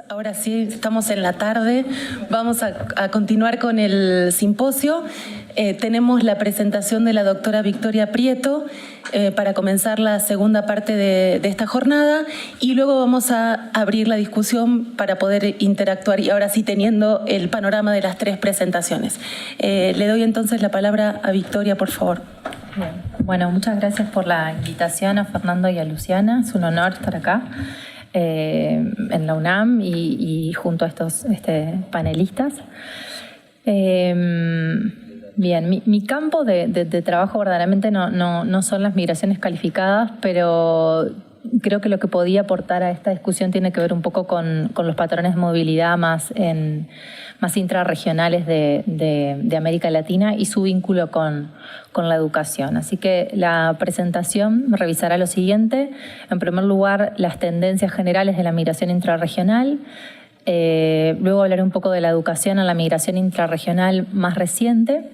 Ahora sí, estamos en la tarde. Vamos a continuar con el simposio. Tenemos la presentación de la doctora Victoria Prieto para comenzar la segunda parte de esta jornada y luego vamos a abrir la discusión para poder interactuar y ahora sí teniendo el panorama de las tres presentaciones. Le doy entonces la palabra a Victoria, por favor. Bien. Bueno, muchas gracias por la invitación a Fernando y a Luciana. Es un honor estar acá en la UNAM y junto a estos panelistas. Bien, mi campo de trabajo verdaderamente no son las migraciones calificadas, pero creo que lo que podía aportar a esta discusión tiene que ver un poco con los patrones de movilidad más intrarregionales de América Latina y su vínculo con la educación. Así que la presentación revisará lo siguiente. En primer lugar, las tendencias generales de la migración intrarregional. Luego hablaré un poco de la educación en la migración intrarregional más reciente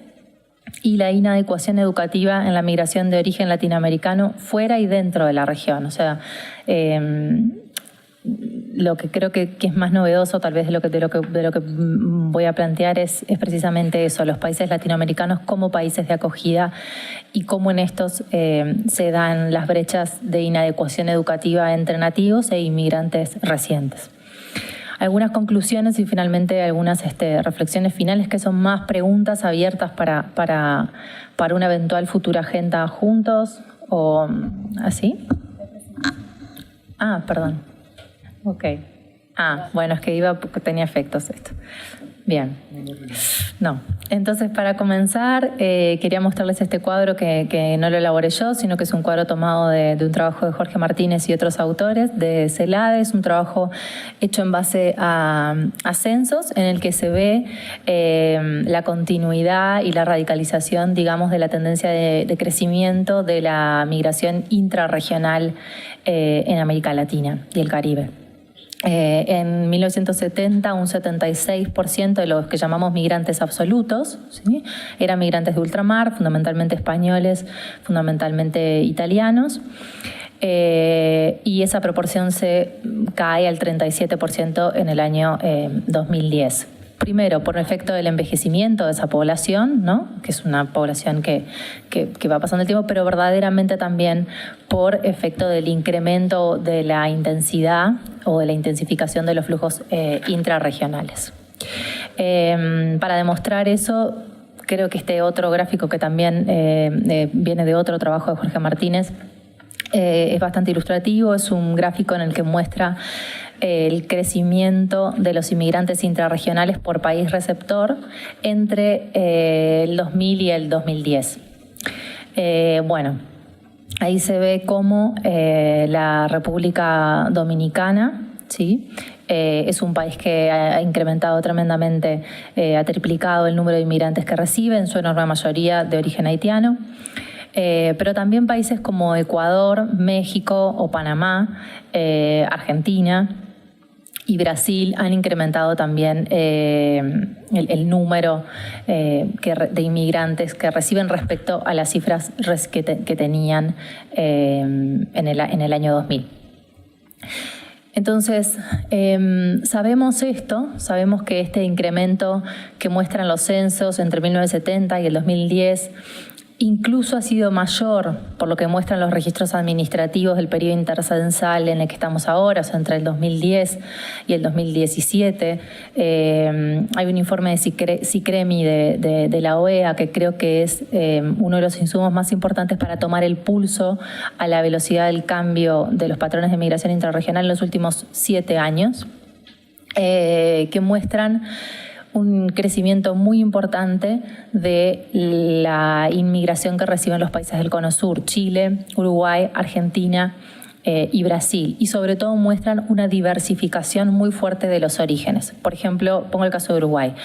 y la inadecuación educativa en la migración de origen latinoamericano fuera y dentro de la región. O sea, lo que creo que es más novedoso tal vez de lo que voy a plantear es precisamente eso, los países latinoamericanos como países de acogida y cómo en estos se dan las brechas de inadecuación educativa entre nativos e inmigrantes recientes. Algunas conclusiones y finalmente algunas reflexiones finales que son más preguntas abiertas para una eventual futura agenda juntos o así. Perdón. Ok. Bueno, es que tenía efectos esto. Bien. No. Entonces, para comenzar, quería mostrarles este cuadro que no lo elaboré yo, sino que es un cuadro tomado de un trabajo de Jorge Martínez y otros autores de CELADE. Es un trabajo hecho en base a censos, en el que se ve la continuidad y la radicalización, digamos, de la tendencia de crecimiento de la migración intrarregional en América Latina y el Caribe. En 1970, un 76% de los que llamamos migrantes absolutos, ¿sí?, eran migrantes de ultramar, fundamentalmente españoles, fundamentalmente italianos, y esa proporción se cae al 37% en el año 2010. Primero, por efecto del envejecimiento de esa población, ¿no?, que es una población que va pasando el tiempo, pero verdaderamente también por efecto del incremento de la intensidad o de la intensificación de los flujos intrarregionales. Para demostrar eso, creo que este otro gráfico que también viene de otro trabajo de Jorge Martínez es bastante ilustrativo. Es un gráfico en el que muestra el crecimiento de los inmigrantes intrarregionales por país receptor entre el 2000 y el 2010. Bueno, ahí se ve cómo la República Dominicana, ¿sí?, es un país que ha incrementado tremendamente, ha triplicado el número de inmigrantes que recibe, en su enorme mayoría de origen haitiano. Pero también países como Ecuador, México o Panamá, Argentina y Brasil han incrementado también el número de inmigrantes que reciben respecto a las cifras que tenían en el año 2000. Entonces, sabemos que este incremento que muestran los censos entre 1970 y el 2010 incluso ha sido mayor por lo que muestran los registros administrativos del periodo intercensal en el que estamos ahora, o sea, entre el 2010 y el 2017. Hay un informe de SICREMI de la OEA que creo que es uno de los insumos más importantes para tomar el pulso a la velocidad del cambio de los patrones de migración intrarregional en los últimos 7 años, que muestran un crecimiento muy importante de la inmigración que reciben los países del Cono Sur, Chile, Uruguay, Argentina y Brasil, y sobre todo muestran una diversificación muy fuerte de los orígenes. Por ejemplo, pongo el caso de Uruguay.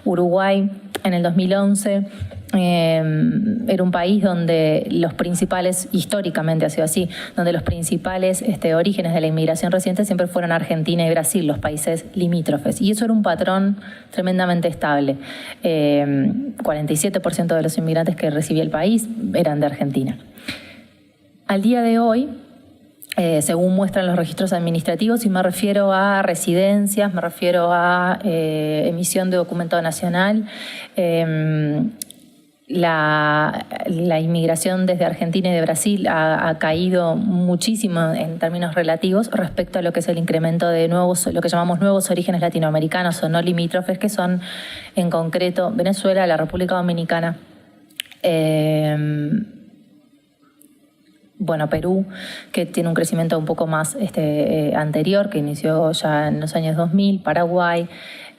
Uruguay en el 2011 era un país donde los principales, históricamente ha sido así, donde los principales orígenes de la inmigración reciente siempre fueron Argentina y Brasil, los países limítrofes. Y eso era un patrón tremendamente estable. 47% de los inmigrantes que recibía el país eran de Argentina. Al día de hoy, según muestran los registros administrativos, y me refiero a residencias, me refiero a emisión de documento nacional. La inmigración desde Argentina y de Brasil ha caído muchísimo en términos relativos respecto a lo que es el incremento de lo que llamamos nuevos orígenes latinoamericanos o no limítrofes, que son en concreto Venezuela, la República Dominicana, Perú, que tiene un crecimiento un poco más anterior, que inició ya en los años 2000, Paraguay,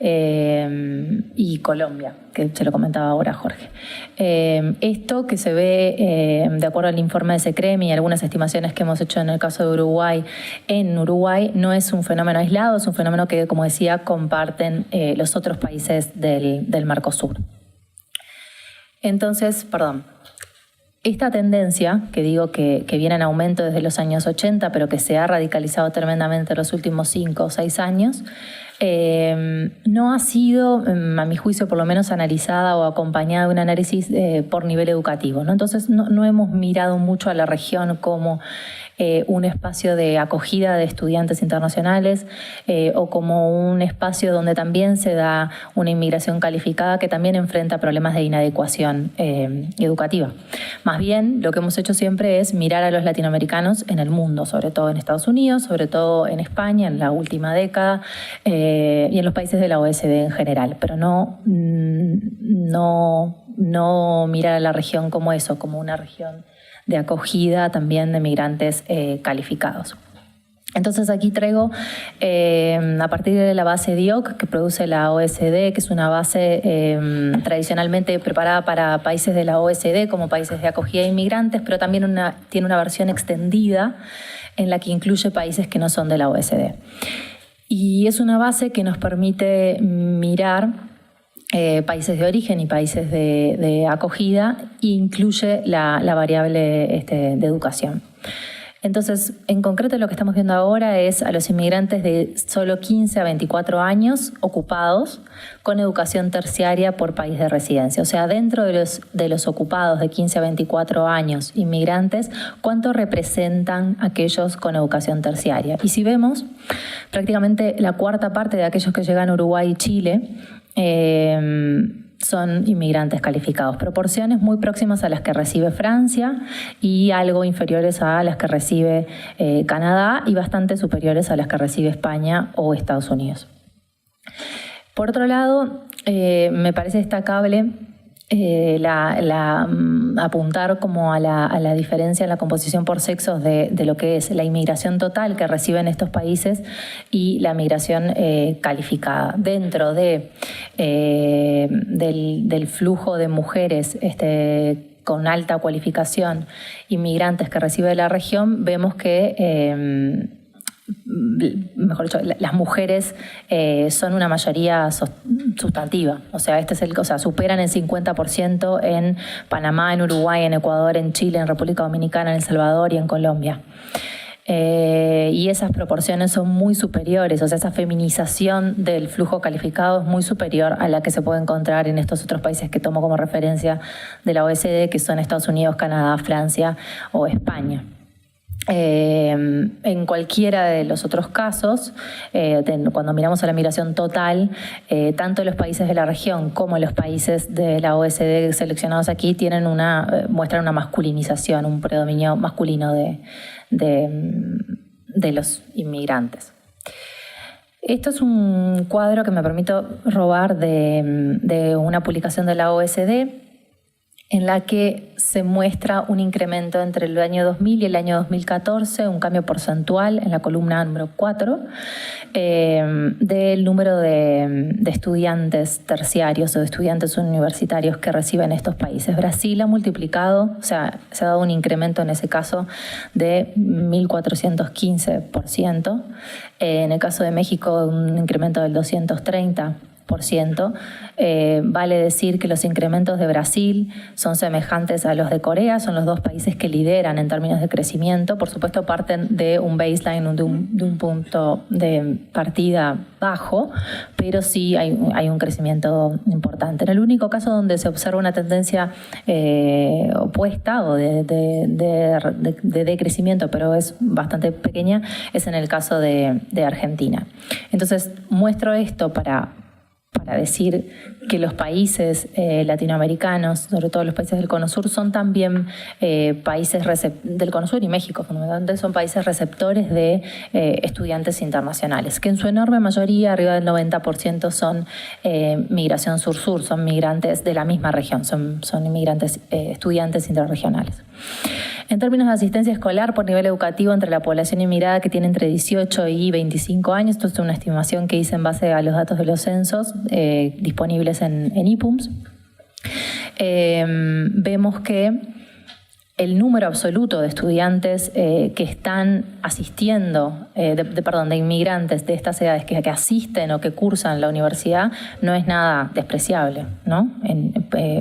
y Colombia, que se lo comentaba ahora Jorge. Esto que se ve, de acuerdo al informe de SECREM y algunas estimaciones que hemos hecho en el caso de Uruguay, en Uruguay no es un fenómeno aislado, es un fenómeno que, como decía, comparten los otros países del Mercosur. Entonces, esta tendencia, que digo que viene en aumento desde los años 80, pero que se ha radicalizado tremendamente en los últimos 5 o 6 años, no ha sido, a mi juicio, por lo menos analizada o acompañada de un análisis por nivel educativo, ¿no? Entonces, no hemos mirado mucho a la región como un espacio de acogida de estudiantes internacionales o como un espacio donde también se da una inmigración calificada que también enfrenta problemas de inadecuación educativa. Más bien, lo que hemos hecho siempre es mirar a los latinoamericanos en el mundo, sobre todo en Estados Unidos, sobre todo en España en la última década y en los países de la OSD en general, pero no mirar a la región como eso, como una región de acogida también de migrantes calificados. Entonces aquí traigo, a partir de la base DIOC que produce la OSD, que es una base tradicionalmente preparada para países de la OSD como países de acogida de inmigrantes, pero también tiene una versión extendida en la que incluye países que no son de la OSD. Y es una base que nos permite mirar países de origen y países de acogida, e incluye la variable de educación. Entonces, en concreto lo que estamos viendo ahora es a los inmigrantes de solo 15 a 24 años ocupados con educación terciaria por país de residencia. O sea, dentro de los ocupados de 15 a 24 años inmigrantes, ¿cuánto representan aquellos con educación terciaria? Y si vemos, prácticamente la cuarta parte de aquellos que llegan a Uruguay y Chile son inmigrantes calificados, proporciones muy próximas a las que recibe Francia y algo inferiores a las que recibe Canadá y bastante superiores a las que recibe España o Estados Unidos. Por otro lado, me parece destacable apuntar como a la diferencia en la composición por sexos de lo que es la inmigración total que reciben estos países y la migración calificada. Dentro del flujo de mujeres con alta cualificación, inmigrantes que recibe la región, vemos que mejor dicho, las mujeres son una mayoría sustantiva. O sea, superan el 50% en Panamá, en Uruguay, en Ecuador, en Chile, en República Dominicana, en El Salvador y en Colombia. Y esas proporciones son muy superiores, o sea, esa feminización del flujo calificado es muy superior a la que se puede encontrar en estos otros países que tomo como referencia de la OECD, que son Estados Unidos, Canadá, Francia o España. En cualquiera de los otros casos, cuando miramos a la migración total, tanto los países de la región como los países de la OECD seleccionados aquí muestran una masculinización, un predominio masculino de los inmigrantes. Esto es un cuadro que me permito robar de una publicación de la OECD, en la que se muestra un incremento entre el año 2000 y el año 2014, un cambio porcentual en la columna número 4, del número de estudiantes terciarios o de estudiantes universitarios que reciben estos países. Brasil ha multiplicado, o sea, se ha dado un incremento en ese caso de 1.415%. En el caso de México, un incremento del 230%. Vale decir que los incrementos de Brasil son semejantes a los de Corea, son los dos países que lideran en términos de crecimiento. Por supuesto, parten de un baseline, de un punto de partida bajo, pero sí hay un crecimiento importante. En el único caso donde se observa una tendencia opuesta o de decrecimiento, pero es bastante pequeña, es en el caso de Argentina. Entonces, muestro esto para decir que los países latinoamericanos, sobre todo los países del Cono Sur, son también países del Cono Sur y México, fundamentalmente son países receptores de estudiantes internacionales, que en su enorme mayoría, arriba del 90%, son migración sur-sur, son migrantes de la misma región, son inmigrantes, estudiantes interregionales. En términos de asistencia escolar por nivel educativo entre la población inmigrada que tiene entre 18 y 25 años, esto es una estimación que hice en base a los datos de los censos disponibles en IPUMS, vemos que el número absoluto de estudiantes que están asistiendo, de inmigrantes de estas edades que asisten o que cursan la universidad no es nada despreciable, ¿no?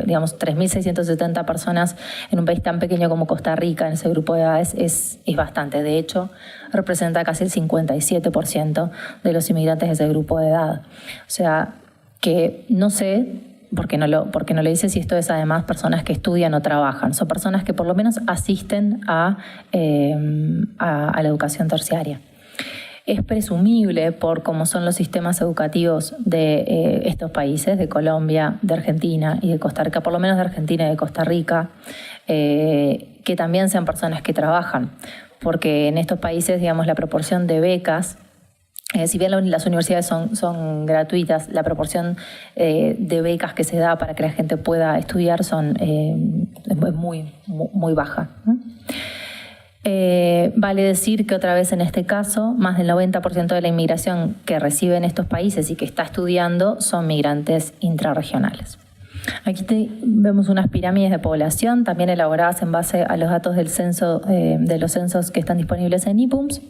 Digamos, 3.670 personas en un país tan pequeño como Costa Rica en ese grupo de edades es bastante. De hecho, representa casi el 57% de los inmigrantes de ese grupo de edad. O sea, que no sé... Porque no lo dice si esto es además personas que estudian o trabajan. Son personas que por lo menos asisten a la educación terciaria. Es presumible, por cómo son los sistemas educativos de estos países, de Colombia, de Argentina y de Costa Rica, por lo menos de Argentina y de Costa Rica, que también sean personas que trabajan. Porque en estos países, digamos, la proporción de becas, si bien las universidades son gratuitas, la proporción de becas que se da para que la gente pueda estudiar es muy baja, ¿no? Vale decir que otra vez en este caso, más del 90% de la inmigración que recibe en estos países y que está estudiando son migrantes intrarregionales. Aquí vemos unas pirámides de población, también elaboradas en base a los datos del censo, de los censos que están disponibles en IPUMS.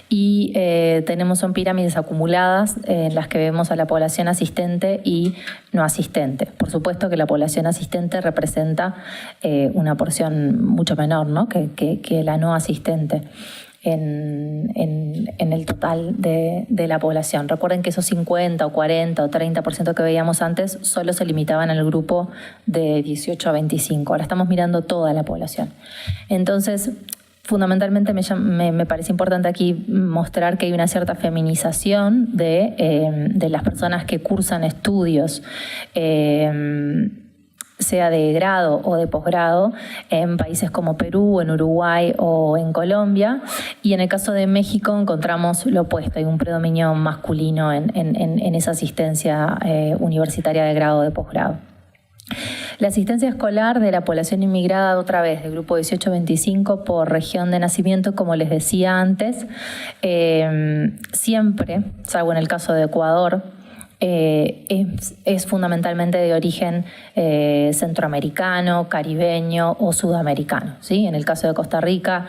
Y son pirámides acumuladas en las que vemos a la población asistente y no asistente. Por supuesto que la población asistente representa una porción mucho menor, ¿no? que la no asistente en el total de la población. Recuerden que esos 50 o 40 o 30% que veíamos antes solo se limitaban al grupo de 18 a 25. Ahora estamos mirando toda la población. Entonces, fundamentalmente me parece importante aquí mostrar que hay una cierta feminización de las personas que cursan estudios, sea de grado o de posgrado, en países como Perú, en Uruguay o en Colombia. Y en el caso de México encontramos lo opuesto, hay un predominio masculino en esa asistencia universitaria de grado o de posgrado. La asistencia escolar de la población inmigrada, otra vez, del grupo 18-25 por región de nacimiento, como les decía antes, siempre, salvo en el caso de Ecuador, es fundamentalmente de origen centroamericano, caribeño o sudamericano, ¿sí? En el caso de Costa Rica,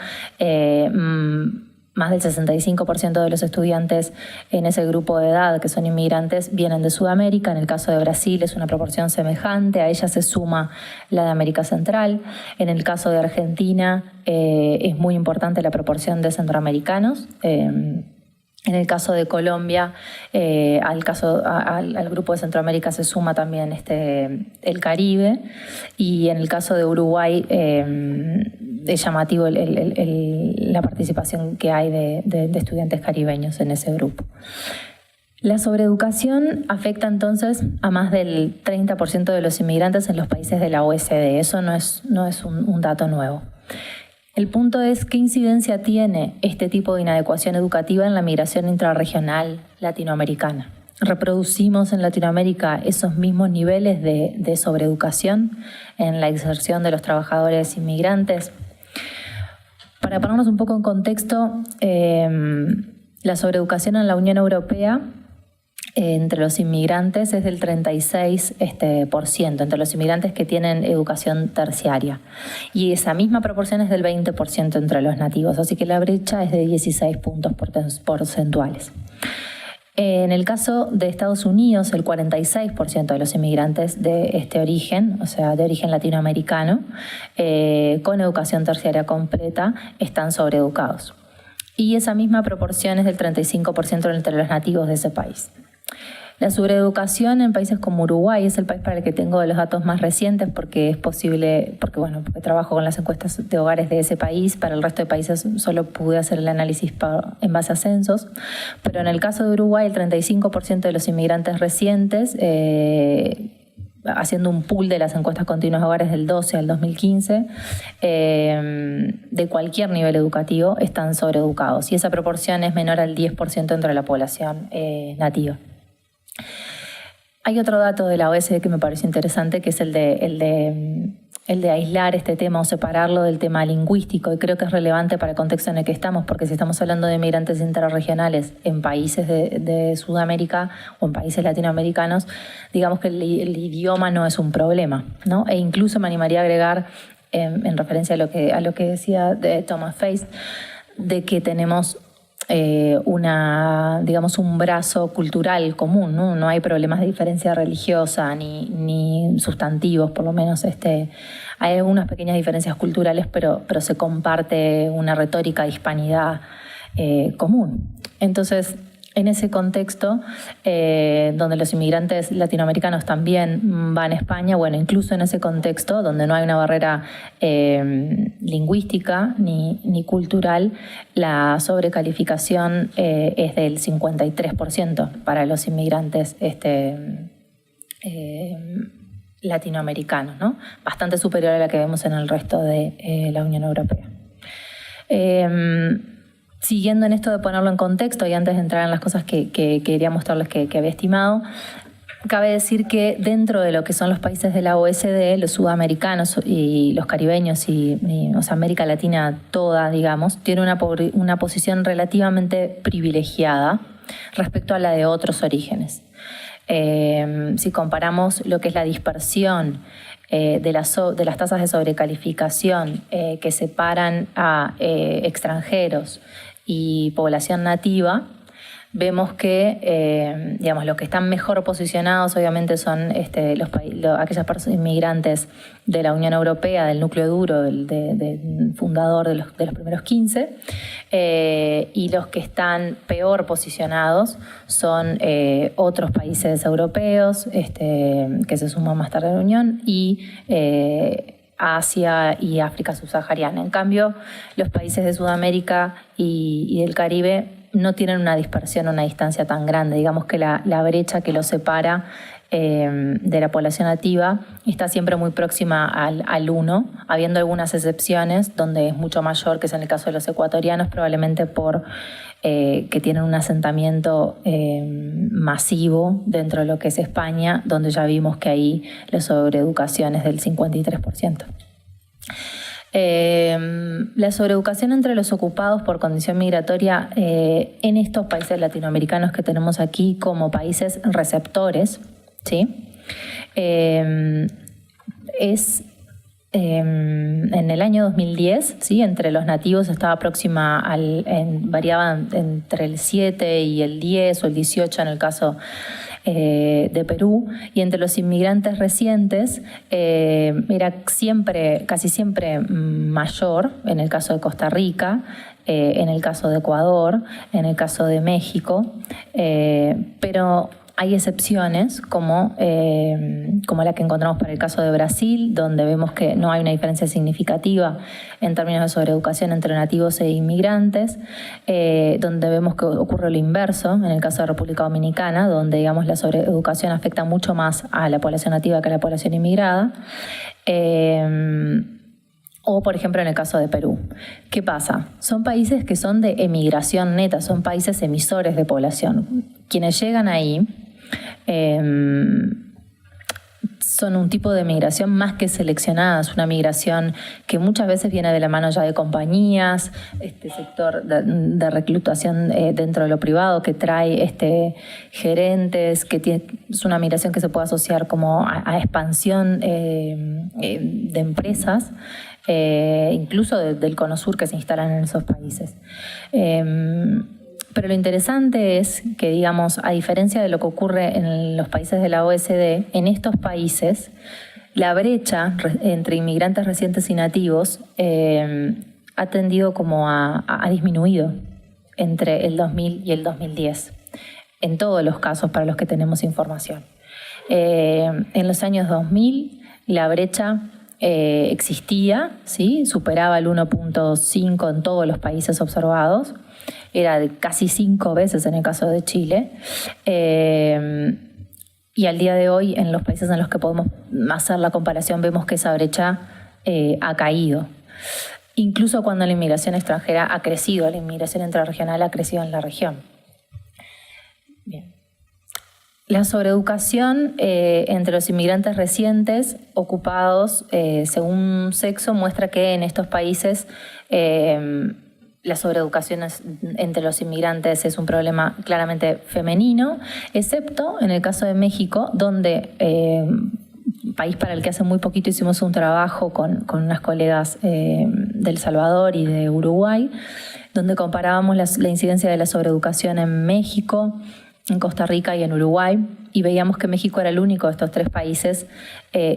más del 65% de los estudiantes en ese grupo de edad que son inmigrantes vienen de Sudamérica. En el caso de Brasil es una proporción semejante, a ella se suma la de América Central. En el caso de Argentina es muy importante la proporción de centroamericanos. En el caso de Colombia, al grupo de Centroamérica se suma también el Caribe, y en el caso de Uruguay es llamativo la participación que hay de estudiantes caribeños en ese grupo. La sobreeducación afecta entonces a más del 30% de los inmigrantes en los países de la OECD. Eso no es un dato nuevo. El punto es qué incidencia tiene este tipo de inadecuación educativa en la migración intrarregional latinoamericana. ¿Reproducimos en Latinoamérica esos mismos niveles de sobreeducación en la inserción de los trabajadores inmigrantes? Para ponernos un poco en contexto, la sobreeducación en la Unión Europea entre los inmigrantes es del 36%, entre los inmigrantes que tienen educación terciaria. Y esa misma proporción es del 20% entre los nativos, así que la brecha es de 16 puntos porcentuales. En el caso de Estados Unidos, el 46% de los inmigrantes de este origen, o sea, de origen latinoamericano, con educación terciaria completa, están sobreeducados. Y esa misma proporción es del 35% entre los nativos de ese país. La sobreeducación en países como Uruguay es el país para el que tengo los datos más recientes porque es posible, porque trabajo con las encuestas de hogares de ese país. Para el resto de países solo pude hacer el análisis en base a censos. Pero en el caso de Uruguay, el 35% de los inmigrantes recientes, haciendo un pool de las encuestas continuas de hogares del 12 al 2015, de cualquier nivel educativo, están sobreeducados. Y esa proporción es menor al 10% entre la población nativa. Hay otro dato de la OSD que me pareció interesante, que es el de aislar este tema o separarlo del tema lingüístico, y creo que es relevante para el contexto en el que estamos, porque si estamos hablando de migrantes interregionales en países de Sudamérica o en países latinoamericanos, digamos que el idioma no es un problema, ¿no? E incluso me animaría a agregar, en referencia a lo que decía de Thomas Feist, de que tenemos un brazo cultural común, ¿no? No hay problemas de diferencia religiosa ni sustantivos, por lo menos hay algunas pequeñas diferencias culturales, pero se comparte una retórica de hispanidad común. Entonces, en ese contexto, donde los inmigrantes latinoamericanos también van a España, bueno, incluso en ese contexto, donde no hay una barrera lingüística ni cultural, la sobrecalificación es del 53% para los inmigrantes latinoamericanos, ¿no? Bastante superior a la que vemos en el resto de la Unión Europea. Siguiendo en esto de ponerlo en contexto y antes de entrar en las cosas que quería mostrarles que había estimado, cabe decir que dentro de lo que son los países de la OSD, los sudamericanos y los caribeños o sea, América Latina toda, digamos, tiene una posición relativamente privilegiada respecto a la de otros orígenes. Si comparamos lo que es la dispersión de las tasas de sobrecalificación que separan a extranjeros y población nativa, vemos que los que están mejor posicionados obviamente son aquellas personas inmigrantes de la Unión Europea, del núcleo duro, del fundador de los primeros 15, y los que están peor posicionados son otros países europeos que se suman más tarde a la Unión y Asia y África subsahariana. En cambio, los países de Sudamérica y del Caribe no tienen una dispersión, una distancia tan grande. Digamos que la brecha que los separa de la población nativa está siempre muy próxima al 1, habiendo algunas excepciones donde es mucho mayor, que es en el caso de los ecuatorianos, probablemente por que tienen un asentamiento masivo dentro de lo que es España, donde ya vimos que ahí la sobreeducación es del 53%. La sobreeducación entre los ocupados por condición migratoria en estos países latinoamericanos que tenemos aquí como países receptores, ¿sí? En el año 2010, ¿sí? Entre los nativos estaba variaban entre el 7 y el 10 o el 18 en el caso de Perú, y entre los inmigrantes recientes era casi siempre mayor, en el caso de Costa Rica, en el caso de Ecuador, en el caso de México, pero hay excepciones como la que encontramos para el caso de Brasil, donde vemos que no hay una diferencia significativa en términos de sobreeducación entre nativos e inmigrantes, donde vemos que ocurre lo inverso en el caso de República Dominicana, donde digamos la sobreeducación afecta mucho más a la población nativa que a la población inmigrada. O, por ejemplo, en el caso de Perú. ¿Qué pasa? Son países que son de emigración neta, son países emisores de población. Quienes llegan ahí son un tipo de migración más que seleccionada, es una migración que muchas veces viene de la mano ya de compañías, este sector de reclutación dentro de lo privado que trae gerentes, es una migración que se puede asociar como a expansión de empresas, incluso del Cono Sur que se instalan en esos países. Pero lo interesante es que, digamos, a diferencia de lo que ocurre en los países de la OECD, en estos países la brecha entre inmigrantes recientes y nativos ha tendido como ha disminuido entre el 2000 y el 2010, en todos los casos para los que tenemos información. En los años 2000 la brecha existía, ¿sí? Superaba el 1.5 en todos los países observados, era de casi 5 veces en el caso de Chile. Y al día de hoy, en los países en los que podemos hacer la comparación, vemos que esa brecha ha caído. Incluso cuando la inmigración extranjera ha crecido, la inmigración intrarregional ha crecido en la región. Bien. La sobreeducación entre los inmigrantes recientes ocupados según sexo muestra que en estos países la sobreeducación entre los inmigrantes es un problema claramente femenino, excepto en el caso de México, donde país para el que hace muy poquito hicimos un trabajo con unas colegas de El Salvador y de Uruguay, donde comparábamos la incidencia de la sobreeducación en México, en Costa Rica y en Uruguay, y veíamos que México era el único de estos 3 países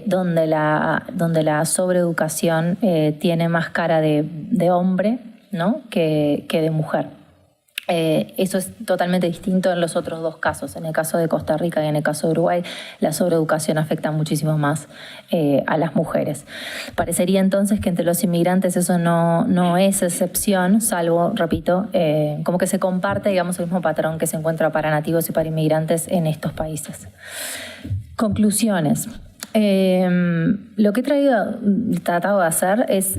donde la sobreeducación tiene más cara de hombre, ¿no? que de mujer. Eso es totalmente distinto en los otros 2 casos. En el caso de Costa Rica y en el caso de Uruguay, la sobreeducación afecta muchísimo más a las mujeres. Parecería entonces que entre los inmigrantes eso no es excepción, salvo, repito, como que se comparte, digamos, el mismo patrón que se encuentra para nativos y para inmigrantes en estos países. Conclusiones. Lo que he tratado de hacer es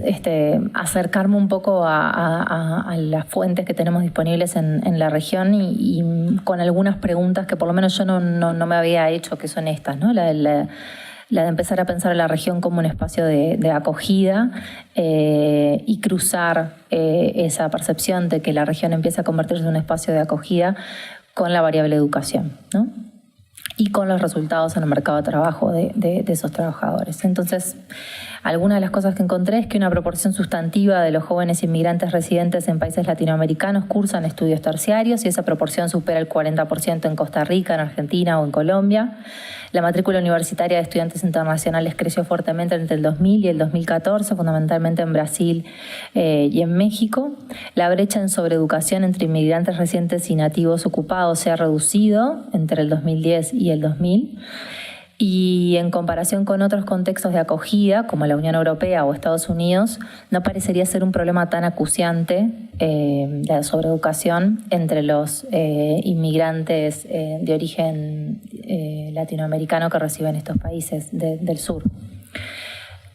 acercarme un poco a las fuentes que tenemos disponibles en la región y con algunas preguntas que por lo menos yo no me había hecho, que son estas, ¿no? La de empezar a pensar a la región como un espacio de acogida y cruzar esa percepción de que la región empieza a convertirse en un espacio de acogida con la variable educación, ¿no? Y con los resultados en el mercado de trabajo de esos trabajadores. Entonces, algunas de las cosas que encontré es que una proporción sustantiva de los jóvenes inmigrantes residentes en países latinoamericanos cursan estudios terciarios y esa proporción supera el 40% en Costa Rica, en Argentina o en Colombia. La matrícula universitaria de estudiantes internacionales creció fuertemente entre el 2000 y el 2014, fundamentalmente en Brasil y en México. La brecha en sobreeducación entre inmigrantes recientes y nativos ocupados se ha reducido entre el 2010 y el 2000. Y en comparación con otros contextos de acogida, como la Unión Europea o Estados Unidos, no parecería ser un problema tan acuciante la sobreeducación entre los inmigrantes de origen latinoamericano que reciben estos países del sur.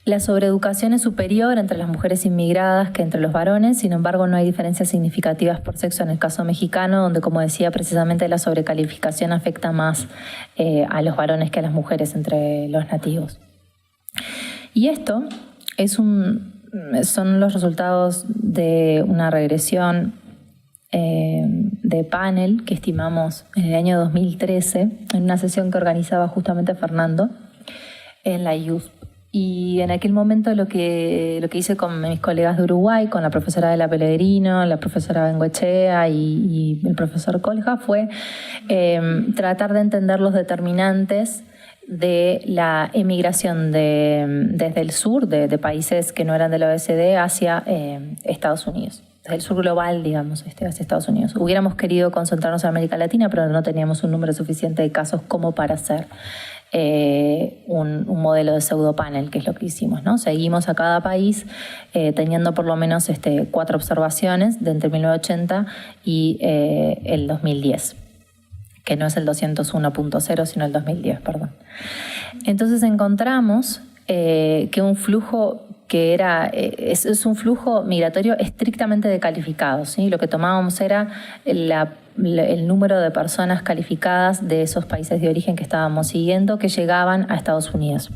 La sobreeducación es superior entre las mujeres inmigradas que entre los varones, sin embargo no hay diferencias significativas por sexo en el caso mexicano, donde, como decía, precisamente la sobrecalificación afecta más a los varones que a las mujeres entre los nativos. Y esto son los resultados de una regresión de panel que estimamos en el año 2013, en una sesión que organizaba justamente Fernando en la IUSP. Y en aquel momento lo que hice con mis colegas de Uruguay, con la profesora de la Pellegrino, la profesora Bengoechea y el profesor Colja, fue tratar de entender los determinantes de la emigración desde el sur, de países que no eran de la OECD, hacia Estados Unidos. Desde el sur global, digamos, hacia Estados Unidos. Hubiéramos querido concentrarnos en América Latina, pero no teníamos un número suficiente de casos como para hacer un modelo de pseudopanel, que es lo que hicimos, ¿no? Seguimos a cada país teniendo por lo menos 4 observaciones de entre 1980 y el 2010, que no es el 201.0, sino el 2010, perdón. Entonces encontramos que un flujo que es un flujo migratorio estrictamente de calificados, ¿sí? Lo que tomábamos era el número de personas calificadas de esos países de origen que estábamos siguiendo que llegaban a Estados Unidos.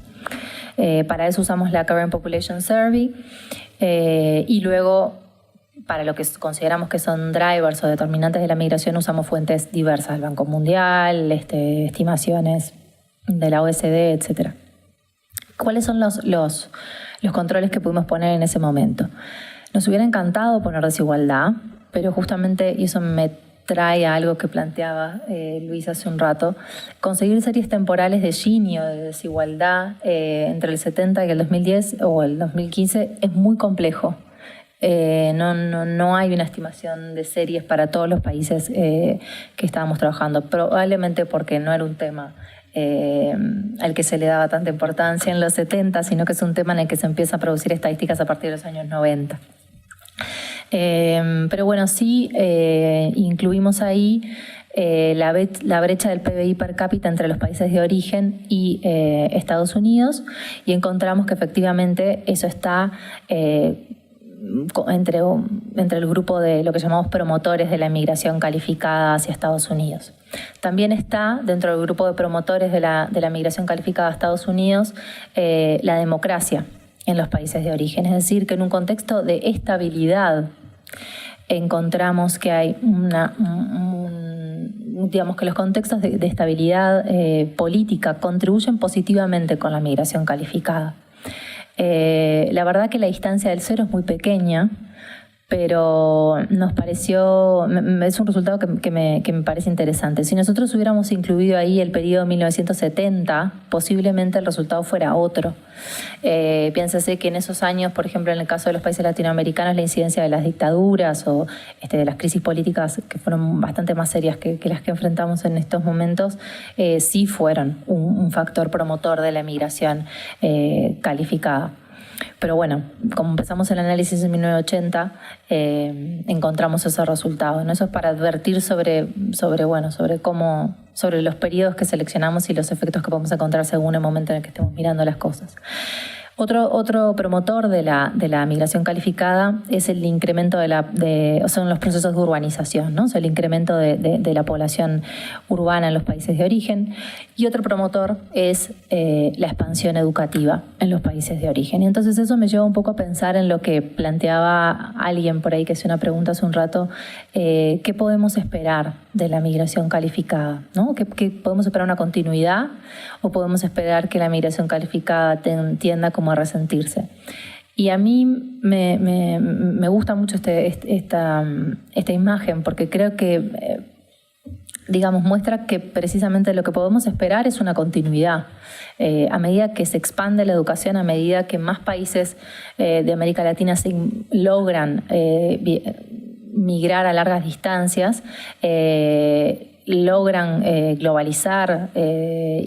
Para eso usamos la Current Population Survey y luego, para lo que consideramos que son drivers o determinantes de la migración, usamos fuentes diversas, el Banco Mundial, estimaciones de la OECD, etc. ¿Cuáles son los controles que pudimos poner en ese momento? Nos hubiera encantado poner desigualdad, pero justamente, y eso me trae a algo que planteaba Luis hace un rato. Conseguir series temporales de Gini o de desigualdad entre el 70 y el 2010 o el 2015 es muy complejo. No hay una estimación de series para todos los países que estábamos trabajando, probablemente porque no era un tema al que se le daba tanta importancia en los 70, sino que es un tema en el que se empieza a producir estadísticas a partir de los años 90. Pero bueno, sí incluimos ahí la brecha del PBI per cápita entre los países de origen y Estados Unidos, y encontramos que efectivamente eso está entre el grupo de lo que llamamos promotores de la inmigración calificada hacia Estados Unidos. También está dentro del grupo de promotores de la migración calificada a Estados Unidos la democracia en los países de origen. Es decir, que en un contexto de estabilidad encontramos que hay digamos que los contextos de estabilidad política contribuyen positivamente con la migración calificada. La verdad que la distancia del cero es muy pequeña, pero nos pareció, es un resultado que me parece interesante. Si nosotros hubiéramos incluido ahí el periodo 1970, posiblemente el resultado fuera otro. Piénsese que en esos años, por ejemplo, en el caso de los países latinoamericanos, la incidencia de las dictaduras o de las crisis políticas, que fueron bastante más serias que las que enfrentamos en estos momentos, sí fueron un factor promotor de la migración calificada. Pero bueno, como empezamos el análisis en 1980, encontramos ese resultado, ¿no? Eso es para advertir sobre los periodos que seleccionamos y los efectos que podemos encontrar según el momento en el que estemos mirando las cosas. Otro promotor de la migración calificada es el incremento son los procesos de urbanización, ¿no? O sea, el incremento de la población urbana en los países de origen. Y otro promotor es la expansión educativa en los países de origen. Y entonces eso me lleva un poco a pensar en lo que planteaba alguien por ahí que hizo una pregunta hace un rato, ¿qué podemos esperar de la migración calificada? ¿No? ¿Qué podemos esperar una continuidad o podemos esperar que la migración calificada tienda como a resentirse? Y a mí me gusta mucho esta imagen porque creo que muestra que precisamente lo que podemos esperar es una continuidad. A medida que se expande la educación, a medida que más países de América Latina logran migrar a largas distancias, logran globalizar e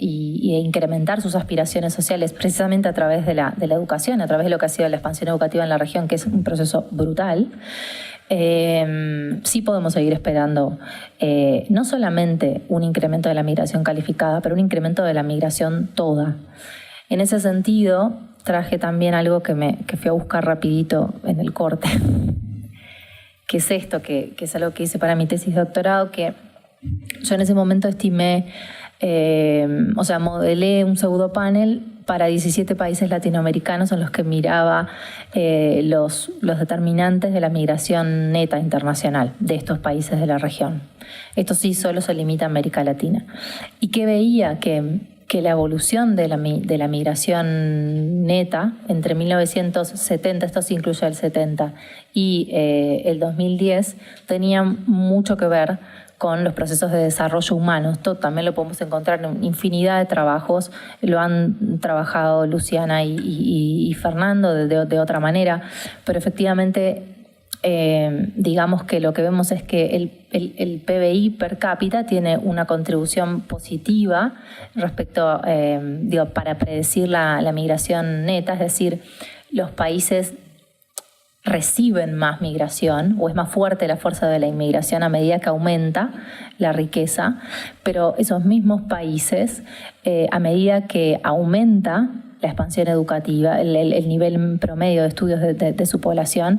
incrementar sus aspiraciones sociales precisamente a través de la educación, a través de lo que ha sido la expansión educativa en la región, que es un proceso brutal. Sí podemos seguir esperando no solamente un incremento de la migración calificada, pero un incremento de la migración toda. En ese sentido, traje también algo que fui a buscar rapidito en el corte, que es esto, que es algo que hice para mi tesis de doctorado, que yo en ese momento estimé, modelé un pseudopanel para 17 países latinoamericanos en los que miraba los determinantes de la migración neta internacional de estos países de la región. Esto sí solo se limita a América Latina. Y que veía que la evolución de la migración neta entre 1970, esto sí incluye el 70, y el 2010, tenía mucho que ver con los procesos de desarrollo humano. Esto también lo podemos encontrar en infinidad de trabajos. Lo han trabajado Luciana y Fernando de otra manera, pero efectivamente digamos que lo que vemos es que el PBI per cápita tiene una contribución positiva respecto, para predecir la migración neta, es decir, los países reciben más migración o es más fuerte la fuerza de la inmigración a medida que aumenta la riqueza, pero esos mismos países, a medida que aumenta la expansión educativa, el nivel promedio de estudios de su población,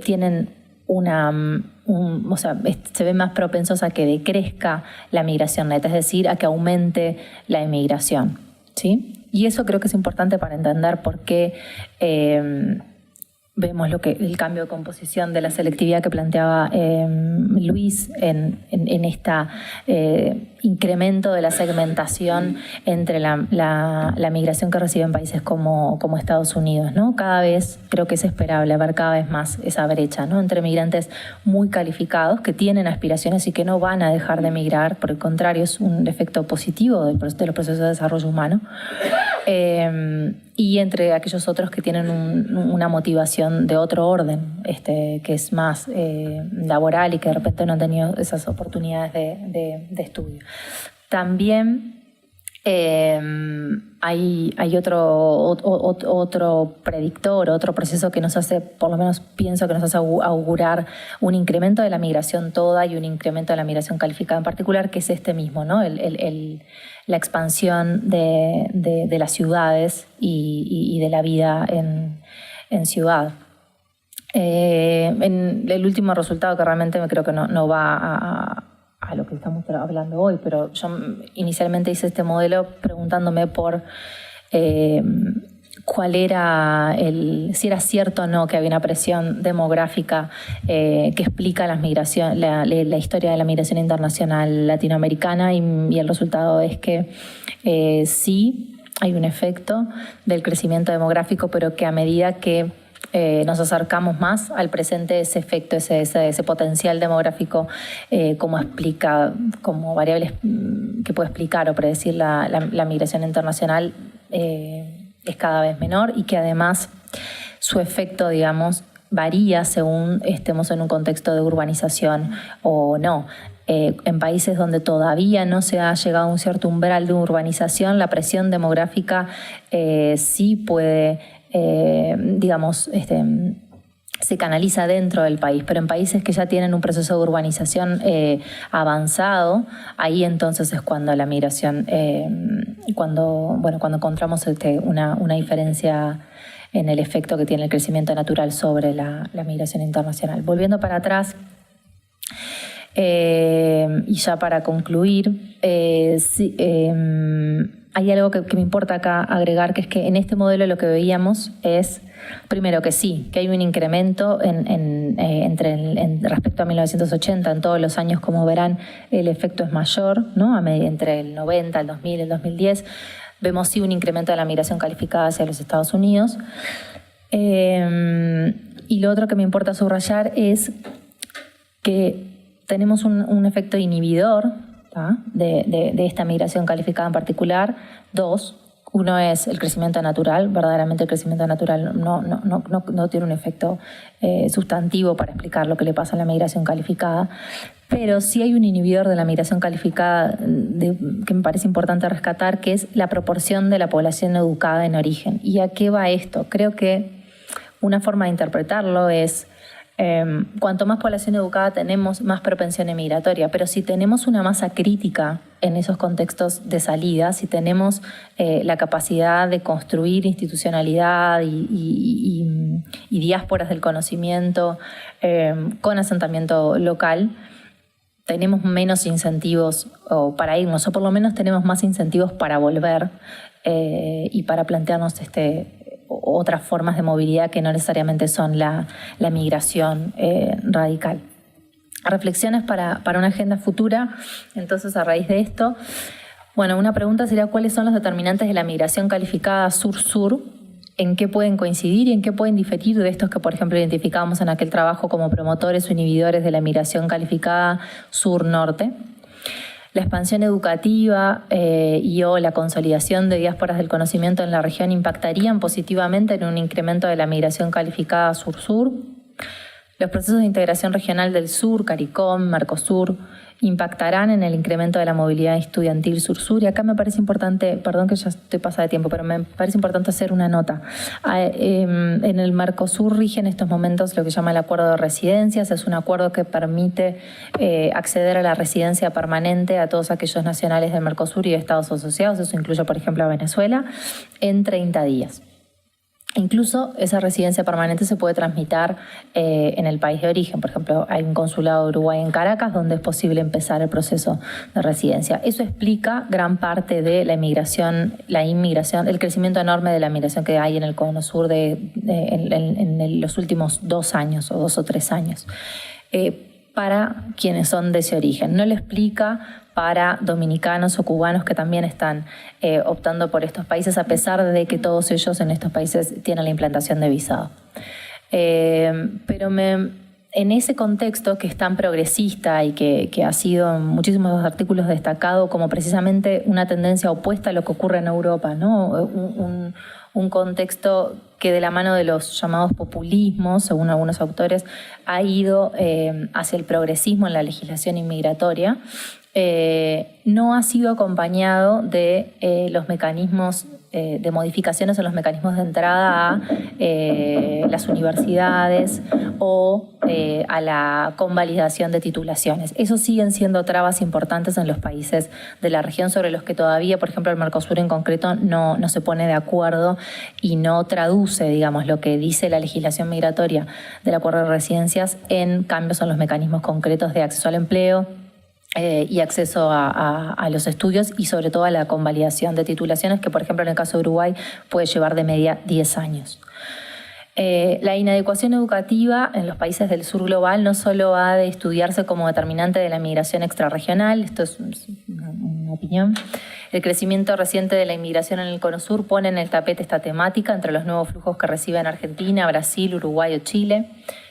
tienen se ven más propensos a que decrezca la migración neta, es decir, a que aumente la inmigración, ¿sí? Y eso creo que es importante para entender por qué vemos el cambio de composición de la selectividad que planteaba Luis en incremento de la segmentación entre la migración que reciben países como Estados Unidos, ¿no? Cada vez creo que es esperable ver cada vez más esa brecha, ¿no? Entre migrantes muy calificados que tienen aspiraciones y que no van a dejar de migrar, por el contrario, es un efecto positivo de los procesos de desarrollo humano. Y entre aquellos otros que tienen una motivación de otro orden, que es más laboral y que de repente no han tenido esas oportunidades de estudio. También hay otro predictor, otro proceso que nos hace, por lo menos pienso que nos hace augurar un incremento de la migración toda y un incremento de la migración calificada en particular, que es este mismo, ¿no? La expansión de las ciudades y de la vida en ciudad. En el último resultado, que realmente creo que no va a lo que estamos hablando hoy, pero yo inicialmente hice este modelo preguntándome por cuál era si era cierto o no que había una presión demográfica que explica la historia de la migración internacional latinoamericana, y el resultado es que sí hay un efecto del crecimiento demográfico, pero que a medida que nos acercamos más al presente, ese efecto, ese potencial demográfico como variables que puede explicar o predecir la migración internacional es cada vez menor, y que además su efecto, digamos, varía según estemos en un contexto de urbanización o no. En países donde todavía no se ha llegado a un cierto umbral de urbanización, la presión demográfica sí puede, se canaliza dentro del país, pero en países que ya tienen un proceso de urbanización avanzado, ahí entonces es cuando la migración, cuando encontramos una diferencia en el efecto que tiene el crecimiento natural sobre la migración internacional. Volviendo para atrás, y ya para concluir, hay algo que me importa acá agregar, que es que en este modelo lo que veíamos es, primero, que sí, que hay un incremento respecto a 1980, en todos los años, como verán, el efecto es mayor, ¿no? Entre el 90, el 2000, el 2010, vemos sí un incremento de la migración calificada hacia los Estados Unidos. Y lo otro que me importa subrayar es que tenemos un efecto inhibidor, ¿tá?, de esta migración calificada en particular. Dos. Uno es el crecimiento natural. Verdaderamente el crecimiento natural no tiene un efecto sustantivo para explicar lo que le pasa a la migración calificada, pero sí hay un inhibidor de la migración calificada que me parece importante rescatar, que es la proporción de la población educada en origen. ¿Y a qué va esto? Creo que una forma de interpretarlo es cuanto más población educada tenemos, más propensión emigratoria, pero si tenemos una masa crítica en esos contextos de salida, si tenemos la capacidad de construir institucionalidad y diásporas del conocimiento con asentamiento local, tenemos menos incentivos para irnos, o por lo menos tenemos más incentivos para volver y para plantearnos otras formas de movilidad que no necesariamente son la migración radical. Reflexiones para una agenda futura. Entonces, a raíz de esto, bueno, una pregunta sería: ¿cuáles son los determinantes de la migración calificada sur-sur? ¿En qué pueden coincidir y en qué pueden diferir de estos que, por ejemplo, identificamos en aquel trabajo como promotores o inhibidores de la migración calificada sur-norte? La expansión educativa o la consolidación de diásporas del conocimiento en la región impactarían positivamente en un incremento de la migración calificada sur-sur. Los procesos de integración regional del sur, CARICOM, Mercosur, impactarán en el incremento de la movilidad estudiantil sur-sur. Y acá me parece importante, perdón que ya estoy pasada de tiempo, pero me parece importante hacer una nota. En el Mercosur rige en estos momentos lo que se llama el acuerdo de residencias. Es un acuerdo que permite acceder a la residencia permanente a todos aquellos nacionales del Mercosur y de estados asociados. Eso incluye, por ejemplo, a Venezuela, en 30 días. Incluso esa residencia permanente se puede tramitar en el país de origen. Por ejemplo, hay un consulado de Uruguay en Caracas donde es posible empezar el proceso de residencia. Eso explica gran parte de la inmigración, el crecimiento enorme de la migración que hay en el Cono Sur en los últimos 2 años o 2 o 3 años. Para quienes son de ese origen. No lo explica para dominicanos o cubanos que también están optando por estos países, a pesar de que todos ellos en estos países tienen la implantación de visado. Pero en ese contexto que es tan progresista y que ha sido en muchísimos artículos destacado como precisamente una tendencia opuesta a lo que ocurre en Europa, ¿no? Un contexto que de la mano de los llamados populismos, según algunos autores, ha ido hacia el progresismo en la legislación inmigratoria, no ha sido acompañado de los mecanismos de modificaciones en los mecanismos de entrada a las universidades o a la convalidación de titulaciones. Esos siguen siendo trabas importantes en los países de la región sobre los que todavía, por ejemplo, el Mercosur en concreto no se pone de acuerdo y no traduce, digamos, lo que dice la legislación migratoria del acuerdo de residencias en cambios en los mecanismos concretos de acceso al empleo, y acceso a los estudios y sobre todo a la convalidación de titulaciones que, por ejemplo, en el caso de Uruguay puede llevar de media 10 años. La inadecuación educativa en los países del sur global no solo ha de estudiarse como determinante de la migración extrarregional, esto es una opinión. El crecimiento reciente de la inmigración en el Cono Sur pone en el tapete esta temática entre los nuevos flujos que reciben Argentina, Brasil, Uruguay o Chile.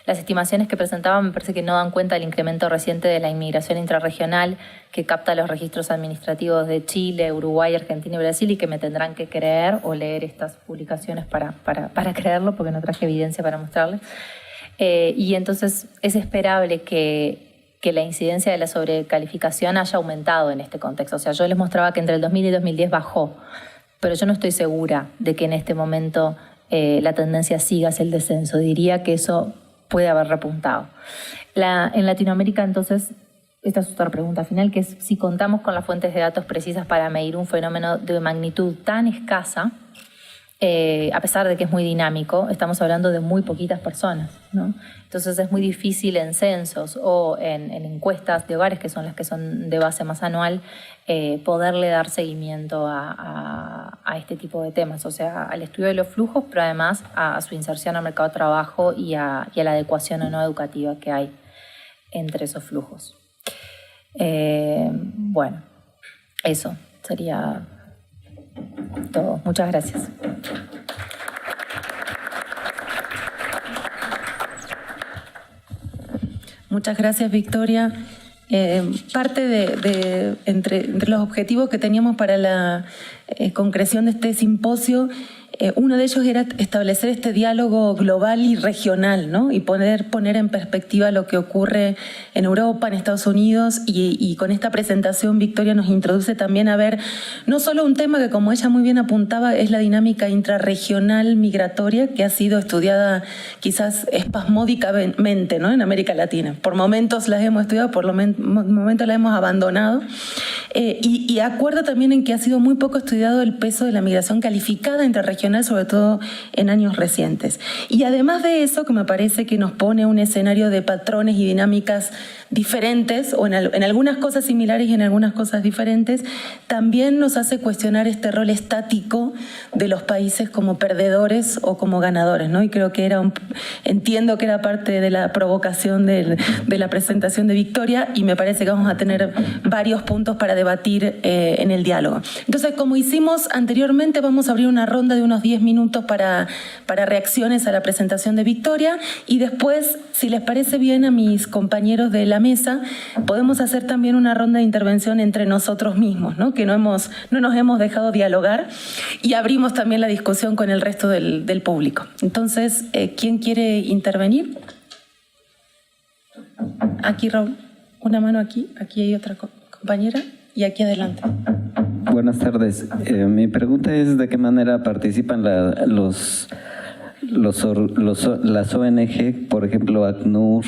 Las estimaciones que presentaban me parece que no dan cuenta del incremento reciente de la inmigración intrarregional que capta los registros administrativos de Chile, Uruguay, Argentina y Brasil, y que me tendrán que creer o leer estas publicaciones para creerlo, porque no traje evidencia para mostrarles. Y entonces es esperable que la incidencia de la sobrecalificación haya aumentado en este contexto. O sea, yo les mostraba que entre el 2000 y 2010 bajó, pero yo no estoy segura de que en este momento la tendencia siga hacia el descenso. Diría que eso puede haber repuntado. En Latinoamérica, entonces, esta es otra pregunta final, que es si contamos con las fuentes de datos precisas para medir un fenómeno de magnitud tan escasa, a pesar de que es muy dinámico, estamos hablando de muy poquitas personas, ¿no? Entonces es muy difícil en censos o en encuestas de hogares, que son las que son de base más anual, poderle dar seguimiento a este tipo de temas, o sea, al estudio de los flujos, pero además a su inserción al mercado de trabajo y a la adecuación o no educativa que hay entre esos flujos. Bueno, eso sería todo. Muchas gracias. Muchas gracias, Victoria. Parte entre los objetivos que teníamos para la concreción de este simposio, uno de ellos era establecer este diálogo global y regional, ¿no? Y poner en perspectiva lo que ocurre en Europa, en Estados Unidos, y con esta presentación Victoria nos introduce también a ver no solo un tema que, como ella muy bien apuntaba, es la dinámica intrarregional migratoria, que ha sido estudiada quizás espasmódicamente, ¿no? En América Latina. Por momentos las hemos estudiado, por momentos las hemos abandonado. Y acuerdo también en que ha sido muy poco estudiado el peso de la migración calificada intrarregional, sobre todo en años recientes. Y además de eso, que me parece que nos pone un escenario de patrones y dinámicas diferentes, o en algunas cosas similares y en algunas cosas diferentes, también nos hace cuestionar este rol estático de los países como perdedores o como ganadores, ¿no? Y creo que entiendo que era parte de la provocación de la presentación de Victoria, y me parece que vamos a tener varios puntos para debatir en el diálogo. Entonces, como hicimos anteriormente, vamos a abrir una ronda de unos 10 minutos para reacciones a la presentación de Victoria, y después, si les parece bien a mis compañeros de la mesa, podemos hacer también una ronda de intervención entre nosotros mismos, ¿no? Que no nos hemos dejado dialogar, y abrimos también la discusión con el resto del público. Entonces, ¿quién quiere intervenir? Aquí, Raúl. Una mano aquí hay otra compañera, y aquí adelante. Buenas tardes. Mi pregunta es ¿de qué manera participan las ONG, por ejemplo, ACNUR,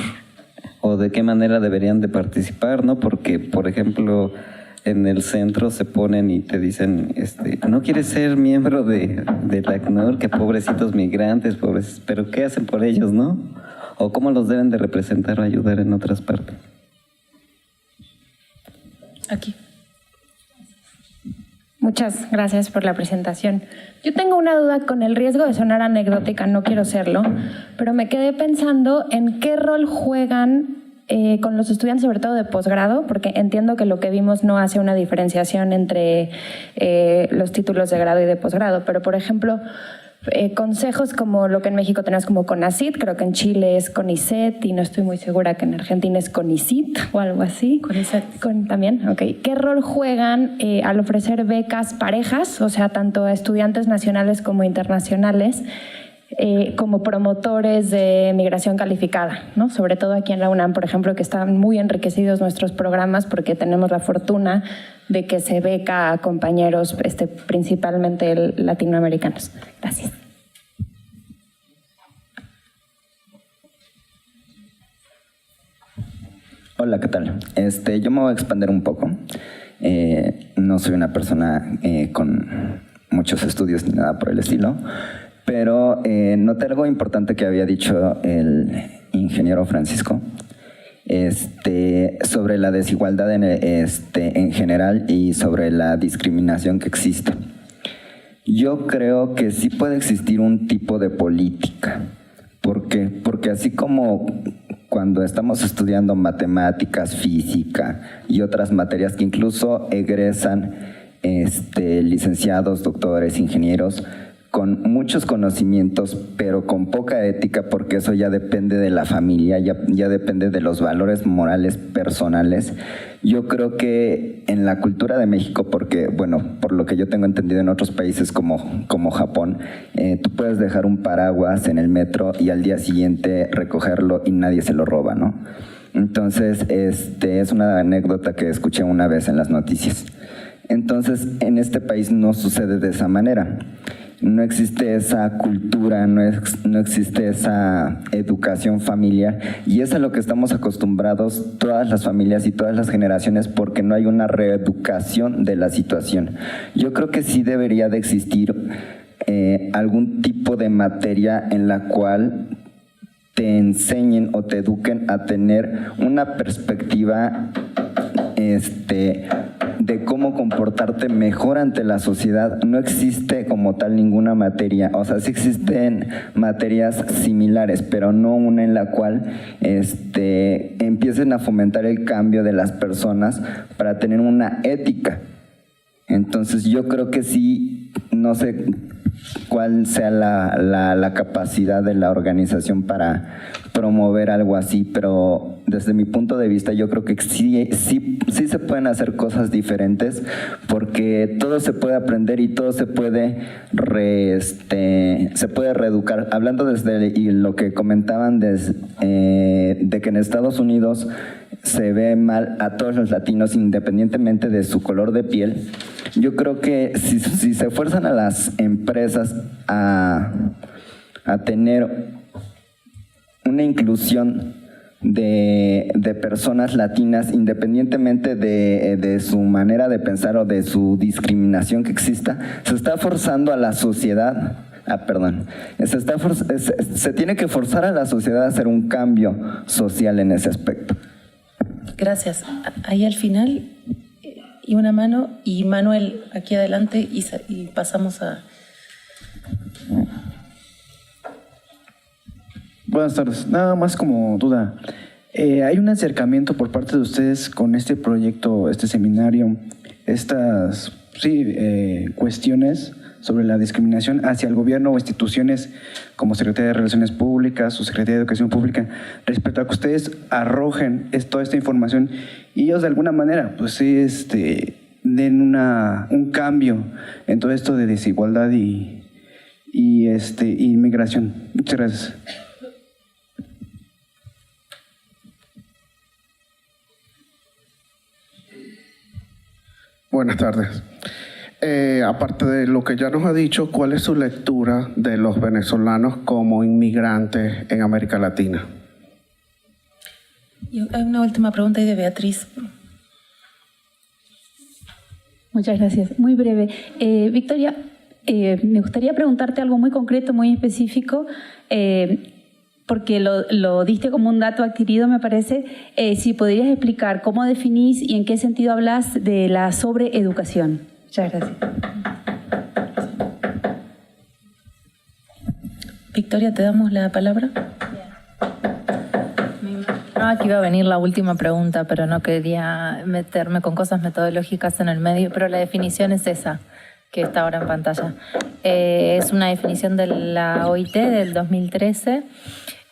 o de qué manera deberían de participar, ¿no? Porque, por ejemplo, en el centro se ponen y te dicen, no quieres ser miembro del ACNUR, que pobrecitos migrantes, pobres, pero ¿qué hacen por ellos, no? ¿O cómo los deben de representar o ayudar en otras partes? Aquí. Muchas gracias por la presentación. Yo tengo una duda con el riesgo de sonar anecdótica, no quiero serlo, pero me quedé pensando en qué rol juegan con los estudiantes, sobre todo de posgrado, porque entiendo que lo que vimos no hace una diferenciación entre los títulos de grado y de posgrado, pero por ejemplo, consejos como lo que en México tenemos como CONACYT, creo que en Chile es CONICET y no estoy muy segura que en Argentina es CONICIT o algo así. CONICET. También, ok. ¿Qué rol juegan al ofrecer becas parejas, o sea, tanto a estudiantes nacionales como internacionales, como promotores de migración calificada, ¿no? Sobre todo aquí en la UNAM, por ejemplo, que están muy enriquecidos nuestros programas porque tenemos la fortuna de que se beca a compañeros principalmente latinoamericanos. Gracias. Hola, ¿qué tal? Yo me voy a expandir un poco. No soy una persona con muchos estudios ni nada por el estilo, pero noté algo importante que había dicho el ingeniero Francisco sobre la desigualdad en general y sobre la discriminación que existe. Yo creo que sí puede existir un tipo de política. ¿Por qué? Porque así como cuando estamos estudiando matemáticas, física y otras materias que incluso egresan licenciados, doctores, ingenieros, con muchos conocimientos, pero con poca ética, porque eso ya depende de la familia, ya depende de los valores morales personales. Yo creo que en la cultura de México, porque, bueno, por lo que yo tengo entendido en otros países como Japón, tú puedes dejar un paraguas en el metro y al día siguiente recogerlo y nadie se lo roba, ¿no? Entonces, es una anécdota que escuché una vez en las noticias. Entonces, en este país no sucede de esa manera. No existe esa cultura, no existe esa educación familiar, y es a lo que estamos acostumbrados todas las familias y todas las generaciones, porque no hay una reeducación de la situación. Yo creo que sí debería de existir algún tipo de materia en la cual te enseñen o te eduquen a tener una perspectiva de cómo comportarte mejor ante la sociedad. No existe como tal ninguna materia, o sea, sí existen materias similares, pero no una en la cual empiecen a fomentar el cambio de las personas para tener una ética. Entonces yo creo que sí, no sé cuál sea la capacidad de la organización para promover algo así, pero desde mi punto de vista yo creo que sí se pueden hacer cosas diferentes, porque todo se puede aprender y todo se puede reeducar. Hablando desde lo que comentaban de que en Estados Unidos se ve mal a todos los latinos independientemente de su color de piel, yo creo que si se fuerzan a las empresas a tener una inclusión de personas latinas, independientemente de su manera de pensar o de su discriminación que exista, se está forzando a la sociedad, se tiene que forzar a la sociedad a hacer un cambio social en ese aspecto. Gracias. Ahí al final, y una mano, y Manuel aquí adelante, y pasamos a... Buenas tardes. Nada más como duda. ¿Hay un acercamiento por parte de ustedes con este proyecto, este seminario, estas cuestiones sobre la discriminación hacia el gobierno o instituciones como Secretaría de Relaciones Públicas o Secretaría de Educación Pública, respecto a que ustedes arrojen toda esta información y ellos de alguna manera pues den un cambio en todo esto de desigualdad y inmigración? Muchas gracias. Buenas tardes. Aparte de lo que ya nos ha dicho, ¿cuál es su lectura de los venezolanos como inmigrantes en América Latina? Y hay una última pregunta ahí de Beatriz. Muchas gracias. Muy breve. Victoria, me gustaría preguntarte algo muy concreto, muy específico, porque lo diste como un dato adquirido, me parece. Si podrías explicar cómo definís y en qué sentido hablas de la sobreeducación. Muchas gracias. Victoria, te damos la palabra. No, aquí iba a venir la última pregunta, pero no quería meterme con cosas metodológicas en el medio, pero la definición es esa, que está ahora en pantalla. Es una definición de la OIT del 2013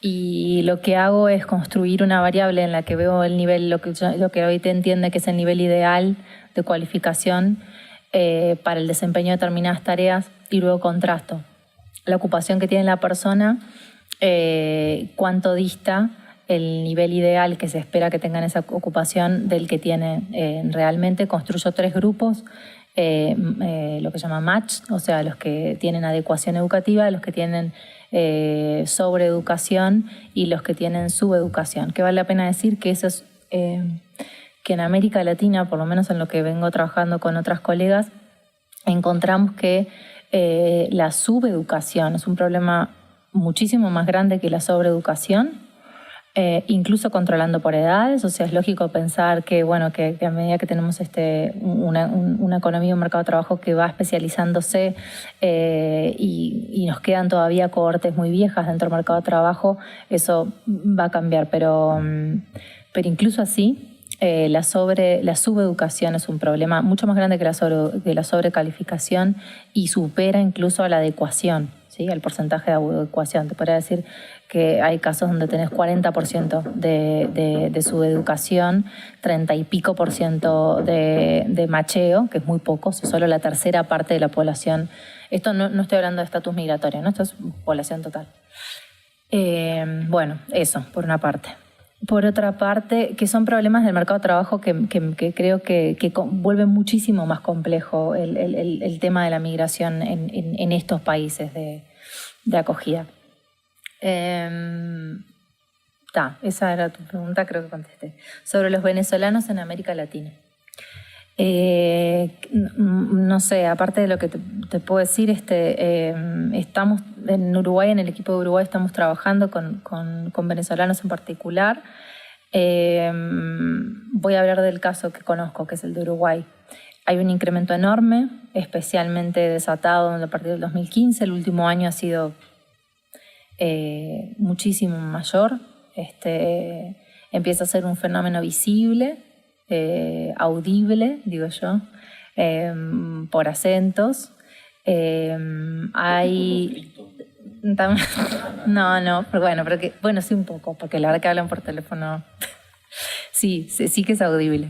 y lo que hago es construir una variable en la que veo el nivel, lo que la OIT entiende que es el nivel ideal de cualificación para el desempeño de determinadas tareas y luego contrasto la ocupación que tiene la persona, cuánto dista el nivel ideal que se espera que tengan esa ocupación del que tiene realmente. Construyo 3 grupos, lo que se llama match, o sea, los que tienen adecuación educativa, los que tienen sobreeducación y los que tienen subeducación. Que vale la pena decir que eso es que en América Latina, por lo menos en lo que vengo trabajando con otras colegas, encontramos que la subeducación es un problema muchísimo más grande que la sobreeducación, incluso controlando por edades. O sea, es lógico pensar que, bueno, que a medida que tenemos una economía, un mercado de trabajo que va especializándose y nos quedan todavía cohortes muy viejas dentro del mercado de trabajo, eso va a cambiar. Pero incluso así, la subeducación es un problema mucho más grande que la sobrecalificación y supera incluso a la adecuación, ¿sí? Al porcentaje de adecuación. Te podría decir que hay casos donde tenés 40% de subeducación, 30 y pico por ciento de macheo, que es muy poco, si solo la tercera parte de la población. Esto no estoy hablando de estatus migratorio, ¿no? Esto es población total. Bueno, eso, por una parte. Por otra parte, que son problemas del mercado de trabajo que creo que vuelven muchísimo más complejo el tema de la migración en estos países de acogida. Esa era tu pregunta, creo que contesté. Sobre los venezolanos en América Latina. No sé, aparte de lo que te puedo decir, estamos en Uruguay, en el equipo de Uruguay estamos trabajando con venezolanos en particular. Voy a hablar del caso que conozco, que es el de Uruguay. Hay un incremento enorme, especialmente desatado a partir del 2015. El último año ha sido muchísimo mayor. Empieza a ser un fenómeno visible, audible, digo yo, por acentos. Hay... No, pero bueno, sí un poco, porque la verdad que hablan por teléfono, sí que es audible.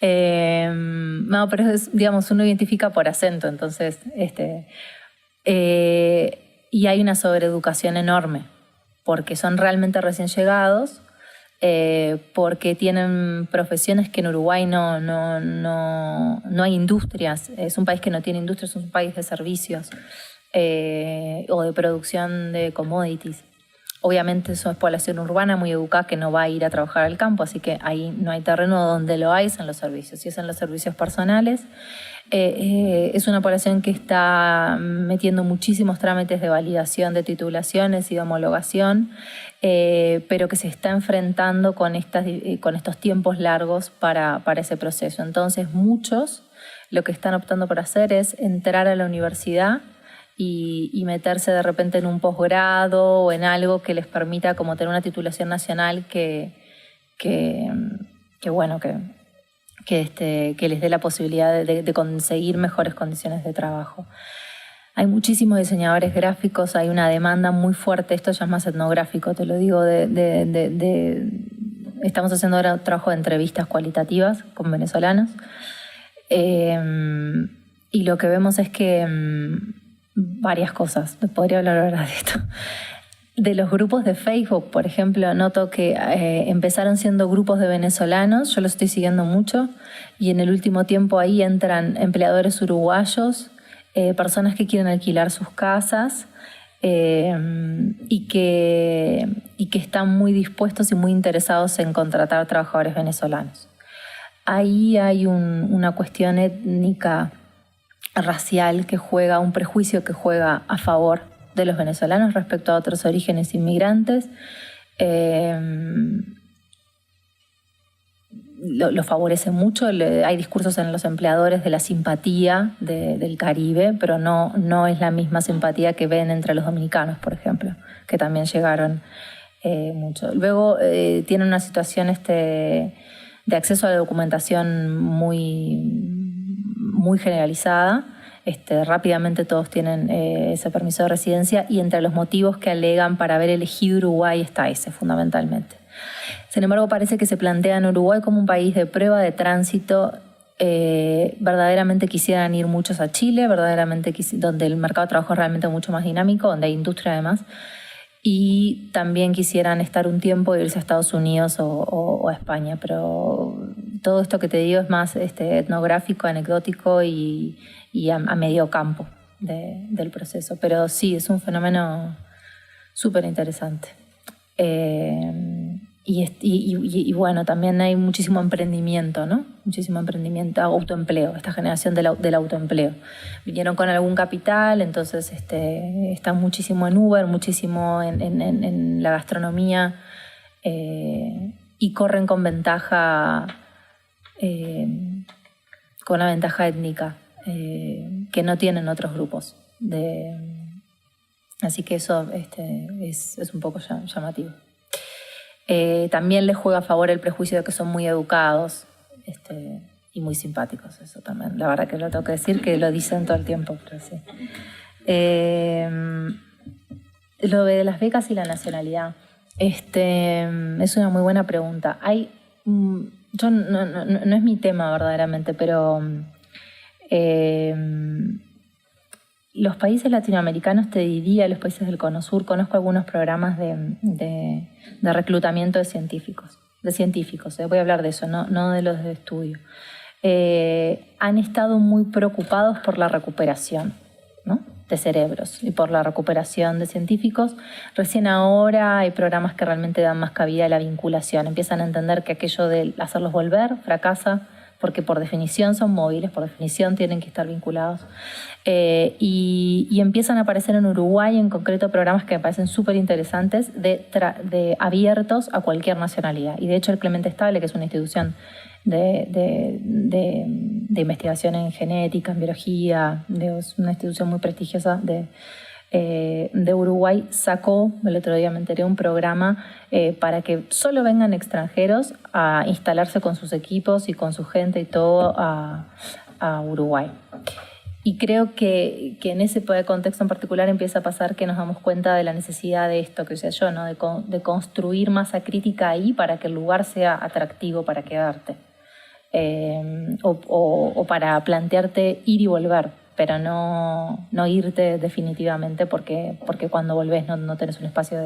No, pero es, digamos, uno identifica por acento, entonces, y hay una sobreeducación enorme, porque son realmente recién llegados, porque tienen profesiones que en Uruguay no hay industrias. Es un país que no tiene industrias, es un país de servicios o de producción de commodities. Obviamente eso es población urbana muy educada que no va a ir a trabajar al campo, así que ahí no hay terreno. Donde lo hay son los servicios, y es en los servicios personales. Es una población que está metiendo muchísimos trámites de validación de titulaciones y de homologación, pero que se está enfrentando con estos tiempos largos para ese proceso. Entonces muchos lo que están optando por hacer es entrar a la universidad y meterse de repente en un posgrado o en algo que les permita como tener una titulación nacional que les dé la posibilidad de conseguir mejores condiciones de trabajo. Hay muchísimos diseñadores gráficos, hay una demanda muy fuerte. Esto ya es más etnográfico, te lo digo. Estamos haciendo ahora un trabajo de entrevistas cualitativas con venezolanos, y lo que vemos es que varias cosas. Podría hablar ahora de esto. De los grupos de Facebook, por ejemplo, noto que empezaron siendo grupos de venezolanos, yo los estoy siguiendo mucho, y en el último tiempo ahí entran empleadores uruguayos, personas que quieren alquilar sus casas y que están muy dispuestos y muy interesados en contratar trabajadores venezolanos. ahí hay una cuestión étnica, racial, que juega, un prejuicio que juega a favor de los venezolanos respecto a otros orígenes inmigrantes. Lo favorece mucho. Hay discursos en los empleadores de la simpatía del Caribe, pero no es la misma simpatía que ven entre los dominicanos, por ejemplo, que también llegaron mucho. Luego tienen una situación de acceso a la documentación muy generalizada. Rápidamente todos tienen ese permiso de residencia, y entre los motivos que alegan para haber elegido Uruguay está ese, fundamentalmente. Sin embargo, parece que se plantea en Uruguay como un país de prueba de tránsito. Verdaderamente quisieran ir muchos a Chile, donde el mercado de trabajo es realmente mucho más dinámico, donde hay industria además, y también quisieran estar un tiempo e irse a Estados Unidos o a España. Pero todo esto que te digo es más etnográfico, anecdótico y a medio campo del proceso. Pero sí, es un fenómeno súper interesante. Y bueno, también hay muchísimo emprendimiento, ¿no? Muchísimo emprendimiento, autoempleo, esta generación del autoempleo. Vinieron con algún capital, entonces están muchísimo en Uber, muchísimo en la gastronomía, y corren con ventaja, con una ventaja étnica que no tienen otros grupos. Así que eso es un poco llamativo. También les juega a favor el prejuicio de que son muy educados y muy simpáticos. Eso también, la verdad que lo tengo que decir, que lo dicen todo el tiempo, pero sí. Lo de las becas y la nacionalidad es una muy buena pregunta. No es mi tema verdaderamente, pero los países latinoamericanos, te diría, los países del Cono Sur, conozco algunos programas de reclutamiento de científicos. Voy a hablar de eso, no de los de estudio. Han estado muy preocupados por la recuperación, ¿no?, de cerebros y por la recuperación de científicos. Recién ahora hay programas que realmente dan más cabida a la vinculación. Empiezan a entender que aquello de hacerlos volver fracasa, porque por definición son móviles, por definición tienen que estar vinculados. Y empiezan a aparecer en Uruguay en concreto programas que me parecen súper interesantes de abiertos a cualquier nacionalidad. Y de hecho el Clemente Estable, que es una institución de investigación en genética, en biología, es una institución muy prestigiosa de Uruguay, sacó, el otro día me enteré, un programa para que solo vengan extranjeros a instalarse con sus equipos y con su gente y todo a Uruguay. Y creo que en ese contexto en particular empieza a pasar que nos damos cuenta de la necesidad de esto que decía yo, ¿no?, de construir masa crítica ahí para que el lugar sea atractivo para quedarte. O para plantearte ir y volver, pero no irte definitivamente porque cuando volvés no tenés un espacio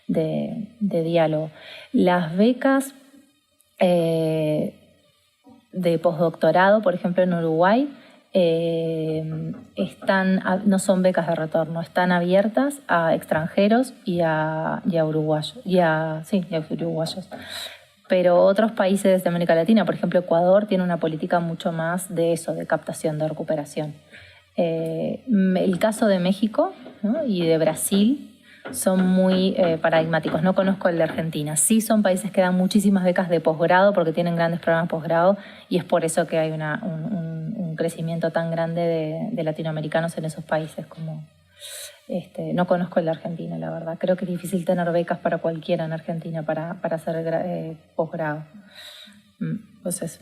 de diálogo. Las becas de postdoctorado, por ejemplo, en Uruguay, no son becas de retorno, están abiertas a extranjeros y a uruguayos. Uruguayos. Pero otros países de América Latina, por ejemplo Ecuador, tiene una política mucho más de eso, de captación, de recuperación. El caso de México, ¿no?, y de Brasil son muy paradigmáticos. No conozco el de Argentina. Sí son países que dan muchísimas becas de posgrado porque tienen grandes programas de posgrado, y es por eso que hay un crecimiento tan grande de latinoamericanos en esos países. No conozco el de Argentina, la verdad. Creo que es difícil tener becas para cualquiera en Argentina para hacer posgrado. Pues eso.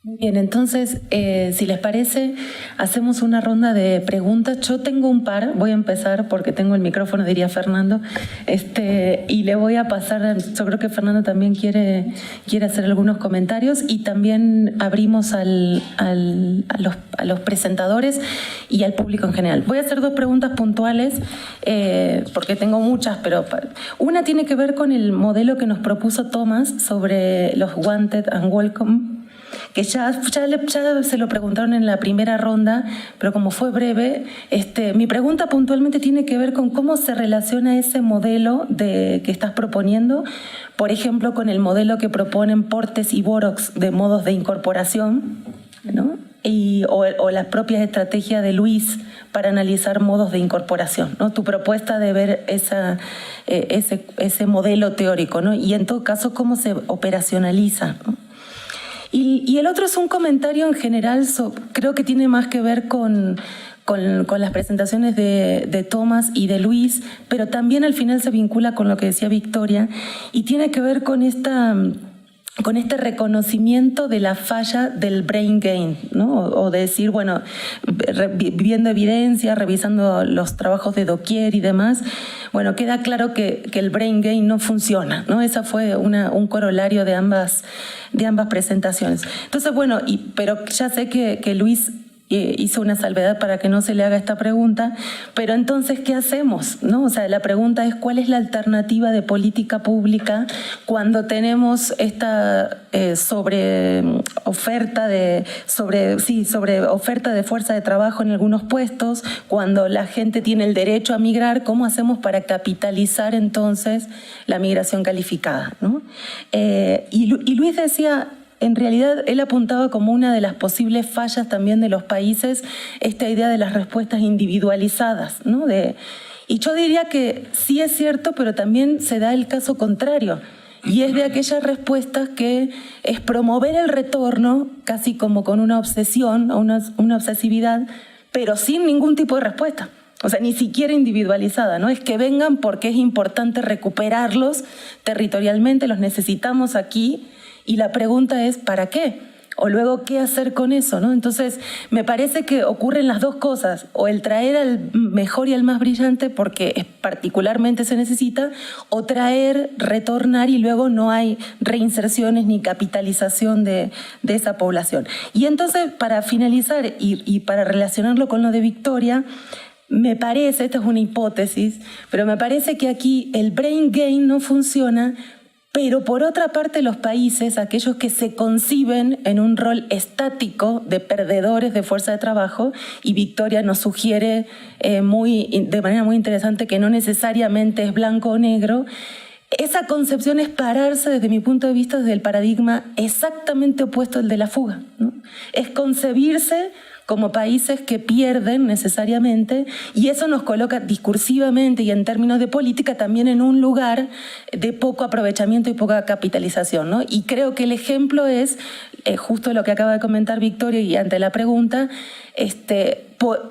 Bien, entonces, si les parece, hacemos una ronda de preguntas. Yo tengo un par, voy a empezar porque tengo el micrófono, diría Fernando, y le voy a pasar, yo creo que Fernando también quiere hacer algunos comentarios, y también abrimos a los presentadores y al público en general. Voy a hacer dos preguntas puntuales, porque tengo muchas, pero una tiene que ver con el modelo que nos propuso Tomás sobre los wanted and welcome. que ya se lo preguntaron en la primera ronda, pero como fue breve, mi pregunta puntualmente tiene que ver con cómo se relaciona ese modelo que estás proponiendo, por ejemplo, con el modelo que proponen Portes y Borox de modos de incorporación, ¿no? O las propias estrategias de Luis para analizar modos de incorporación, ¿no? Tu propuesta de ver ese modelo teórico, ¿no? Y en todo caso, cómo se operacionaliza, ¿no? Y el otro es un comentario en general, creo que tiene más que ver con las presentaciones de Tomás y de Luis, pero también al final se vincula con lo que decía Victoria, y tiene que ver con este reconocimiento de la falla del brain gain, ¿no? O de decir, bueno, viendo evidencia, revisando los trabajos de Doquier y demás, bueno, queda claro que el brain gain no funciona, ¿no? Esa fue un corolario de ambas presentaciones. Entonces, bueno, pero ya sé que Luis hizo una salvedad para que no se le haga esta pregunta, pero entonces, ¿qué hacemos? ¿No? O sea, la pregunta es, ¿cuál es la alternativa de política pública cuando tenemos esta sobre oferta de fuerza de trabajo en algunos puestos, cuando la gente tiene el derecho a migrar? ¿Cómo hacemos para capitalizar entonces la migración calificada, ¿no? Y Luis decía, en realidad él apuntaba como una de las posibles fallas también de los países esta idea de las respuestas individualizadas, ¿no? Y yo diría que sí es cierto, pero también se da el caso contrario, y es de aquellas respuestas que es promover el retorno casi como con una obsesión o una obsesividad, pero sin ningún tipo de respuesta. O sea, ni siquiera individualizada, ¿no? Es que vengan porque es importante recuperarlos territorialmente, los necesitamos aquí, y la pregunta es, ¿para qué? O luego, ¿qué hacer con eso, ¿no? Entonces, me parece que ocurren las dos cosas, o el traer al mejor y al más brillante porque particularmente se necesita, o retornar y luego no hay reinserciones ni capitalización de esa población. Y entonces, para finalizar y para relacionarlo con lo de Victoria, me parece, esta es una hipótesis, pero me parece que aquí el brain gain no funciona. Pero por otra parte, los países, aquellos que se conciben en un rol estático de perdedores de fuerza de trabajo, y Victoria nos sugiere de manera muy interesante que no necesariamente es blanco o negro, esa concepción es pararse, desde mi punto de vista, desde el paradigma exactamente opuesto al de la fuga, ¿no? Es concebirse como países que pierden necesariamente, y eso nos coloca discursivamente y en términos de política también en un lugar de poco aprovechamiento y poca capitalización, ¿no? Y creo que el ejemplo es justo lo que acaba de comentar Victoria, y ante la pregunta,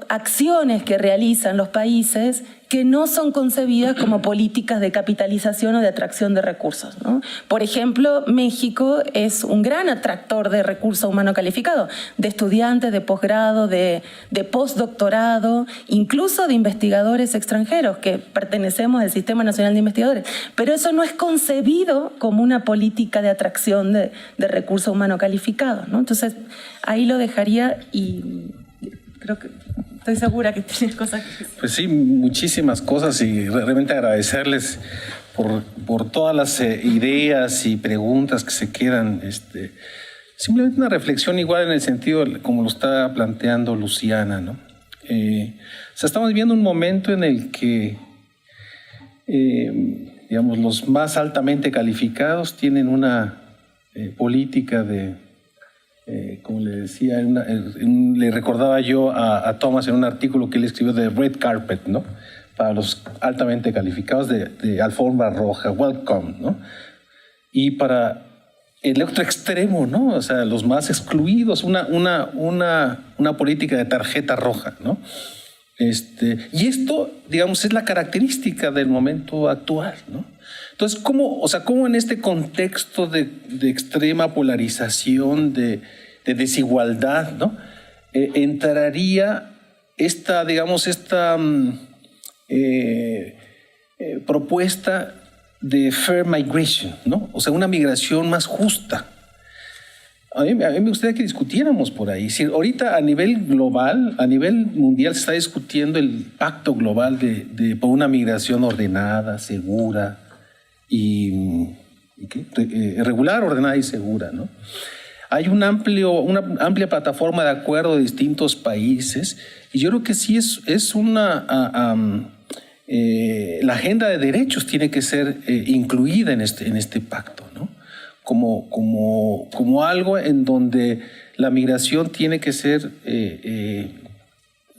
acciones que realizan los países que no son concebidas como políticas de capitalización o de atracción de recursos, ¿no? Por ejemplo, México es un gran atractor de recurso humano calificado, de estudiantes, de posgrado, de postdoctorado, incluso de investigadores extranjeros que pertenecemos al Sistema Nacional de Investigadores. Pero eso no es concebido como una política de atracción de recurso humano calificado, ¿no? Entonces, ahí lo dejaría, y creo que estoy segura que tienes cosas que decir. Pues sí, muchísimas cosas, y realmente agradecerles por todas las ideas y preguntas que se quedan. Simplemente una reflexión igual en el sentido como lo está planteando Luciana, ¿no? O sea, estamos viviendo un momento en el que digamos, los más altamente calificados tienen una política de como le decía, le recordaba yo a Thomas en un artículo que él escribió de Red Carpet, ¿no? Para los altamente calificados de alfombra roja, welcome, ¿no? Y para el otro extremo, ¿no? O sea, los más excluidos, una política de tarjeta roja, ¿no? Y esto, digamos, es la característica del momento actual, ¿no? Entonces, ¿cómo en este contexto de extrema polarización, de desigualdad, ¿no? Entraría esta propuesta de fair migration, ¿no? O sea, una migración más justa. A mí me gustaría que discutiéramos por ahí. Si ahorita a nivel global, a nivel mundial, se está discutiendo el pacto global por una migración ordenada, segura y regular, ordenada y segura, ¿no? Hay una amplia plataforma de acuerdo de distintos países y yo creo que sí es la agenda de derechos tiene que ser incluida en este pacto, ¿no? Como algo en donde la migración tiene que ser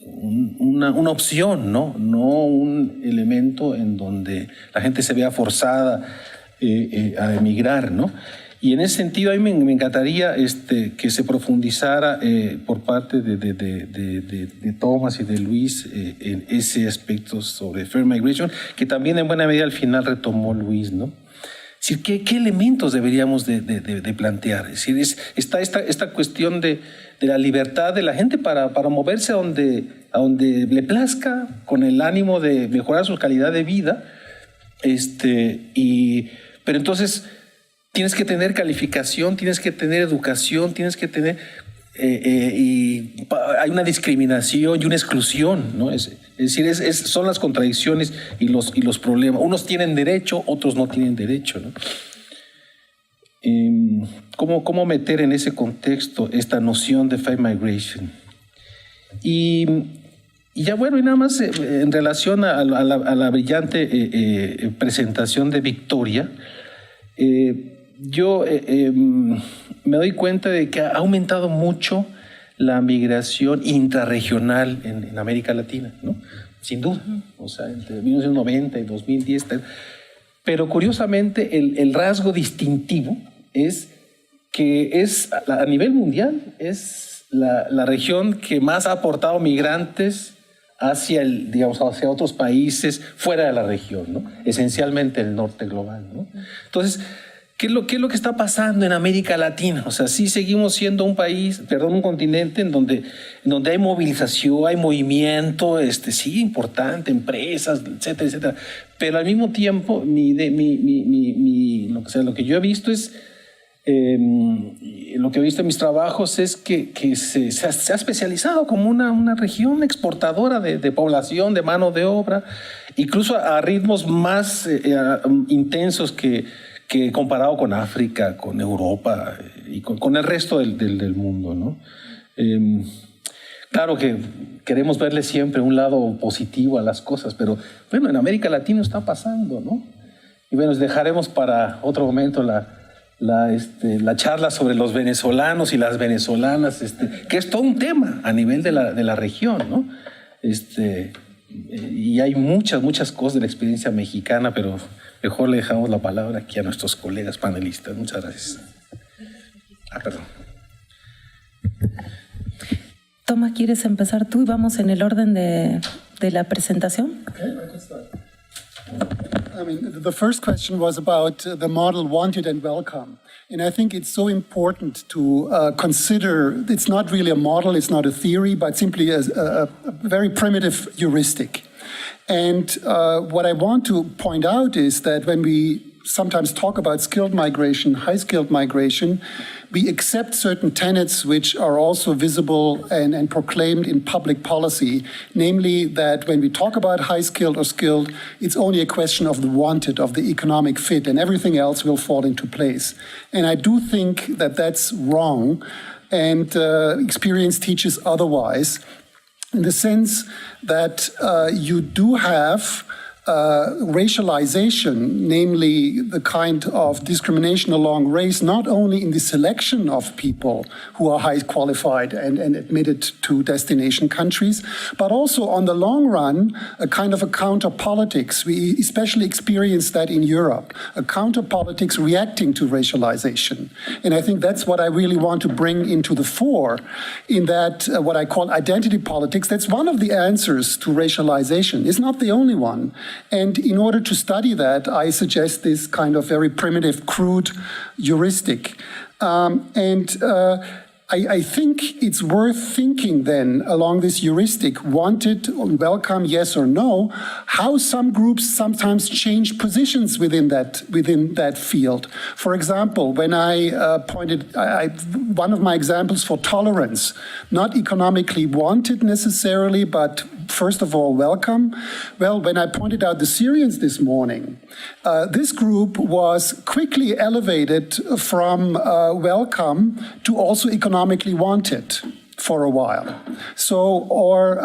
una opción, ¿no? No un elemento en donde la gente se vea forzada a emigrar, ¿no? Y en ese sentido, a mí me encantaría que se profundizara por parte de Thomas y de Luis en ese aspecto sobre Fair Migration, que también en buena medida al final retomó Luis, ¿no? Es decir, ¿qué elementos deberíamos de plantear? Es decir, está esta cuestión de la libertad de la gente para moverse a donde le plazca, con el ánimo de mejorar su calidad de vida, pero entonces tienes que tener calificación, tienes que tener educación, tienes que tener... y hay una discriminación y una exclusión, ¿no? Es decir, son las contradicciones y los problemas. Unos tienen derecho, otros no tienen derecho, ¿no? ¿Cómo meter en ese contexto esta noción de Fair Migration? Y ya bueno, y nada más en relación a la brillante presentación de Victoria, yo me doy cuenta de que ha aumentado mucho la migración intrarregional en América Latina, ¿no? Sin duda, o sea, entre 1990 y 2010. Pero curiosamente el rasgo distintivo es que a nivel mundial es la región que más ha aportado migrantes hacia otros países fuera de la región, ¿no? Esencialmente el norte global, ¿no? Entonces, ¿qué es lo que está pasando en América Latina? O sea, sí seguimos siendo un continente en donde hay movilización, hay movimiento, sí, importante, empresas, etcétera, etcétera. Pero al mismo tiempo, lo que yo he visto es, lo que he visto en mis trabajos es que se ha especializado como una región exportadora de población, de mano de obra, incluso a ritmos más intensos que comparado con África, con Europa y con el resto del mundo, ¿no? Claro que queremos verle siempre un lado positivo a las cosas, pero bueno, en América Latina está pasando, ¿no? Y bueno, dejaremos para otro momento la charla sobre los venezolanos y las venezolanas, que es todo un tema a nivel de la región, ¿no? Y hay muchas cosas de la experiencia mexicana, pero mejor le dejamos la palabra aquí a nuestros colegas panelistas. Muchas gracias. Perdón. Tomás, ¿quieres empezar tú y vamos en el orden de la presentación? Okay, I can start. I mean, the first question was about the model wanted and welcome. And I think it's so important to consider it's not really a model, it's not a theory, but simply a very primitive heuristic. And what I want to point out is that when we sometimes talk about skilled migration, high-skilled migration, we accept certain tenets which are also visible and proclaimed in public policy, namely that when we talk about high-skilled or skilled, it's only a question of the wanted, of the economic fit, and everything else will fall into place. And I do think that that's wrong, and experience teaches otherwise, in the sense that you do have racialization, namely the kind of discrimination along race, not only in the selection of people who are high qualified and admitted to destination countries, but also on the long run, a kind of a counter politics. We especially experience that in Europe, a counter politics reacting to racialization. And I think that's what I really want to bring into the fore in that what I call identity politics. That's one of the answers to racialization. It's not the only one. And in order to study that, I suggest this kind of very primitive, crude heuristic. I think it's worth thinking then along this heuristic, wanted, welcome, yes or no, how some groups sometimes change positions within that field. For example, when I one of my examples for tolerance, not economically wanted necessarily, but first of all, welcome. Well, when I pointed out the Syrians this morning, this group was quickly elevated from welcome to also economically wanted for a while. So, or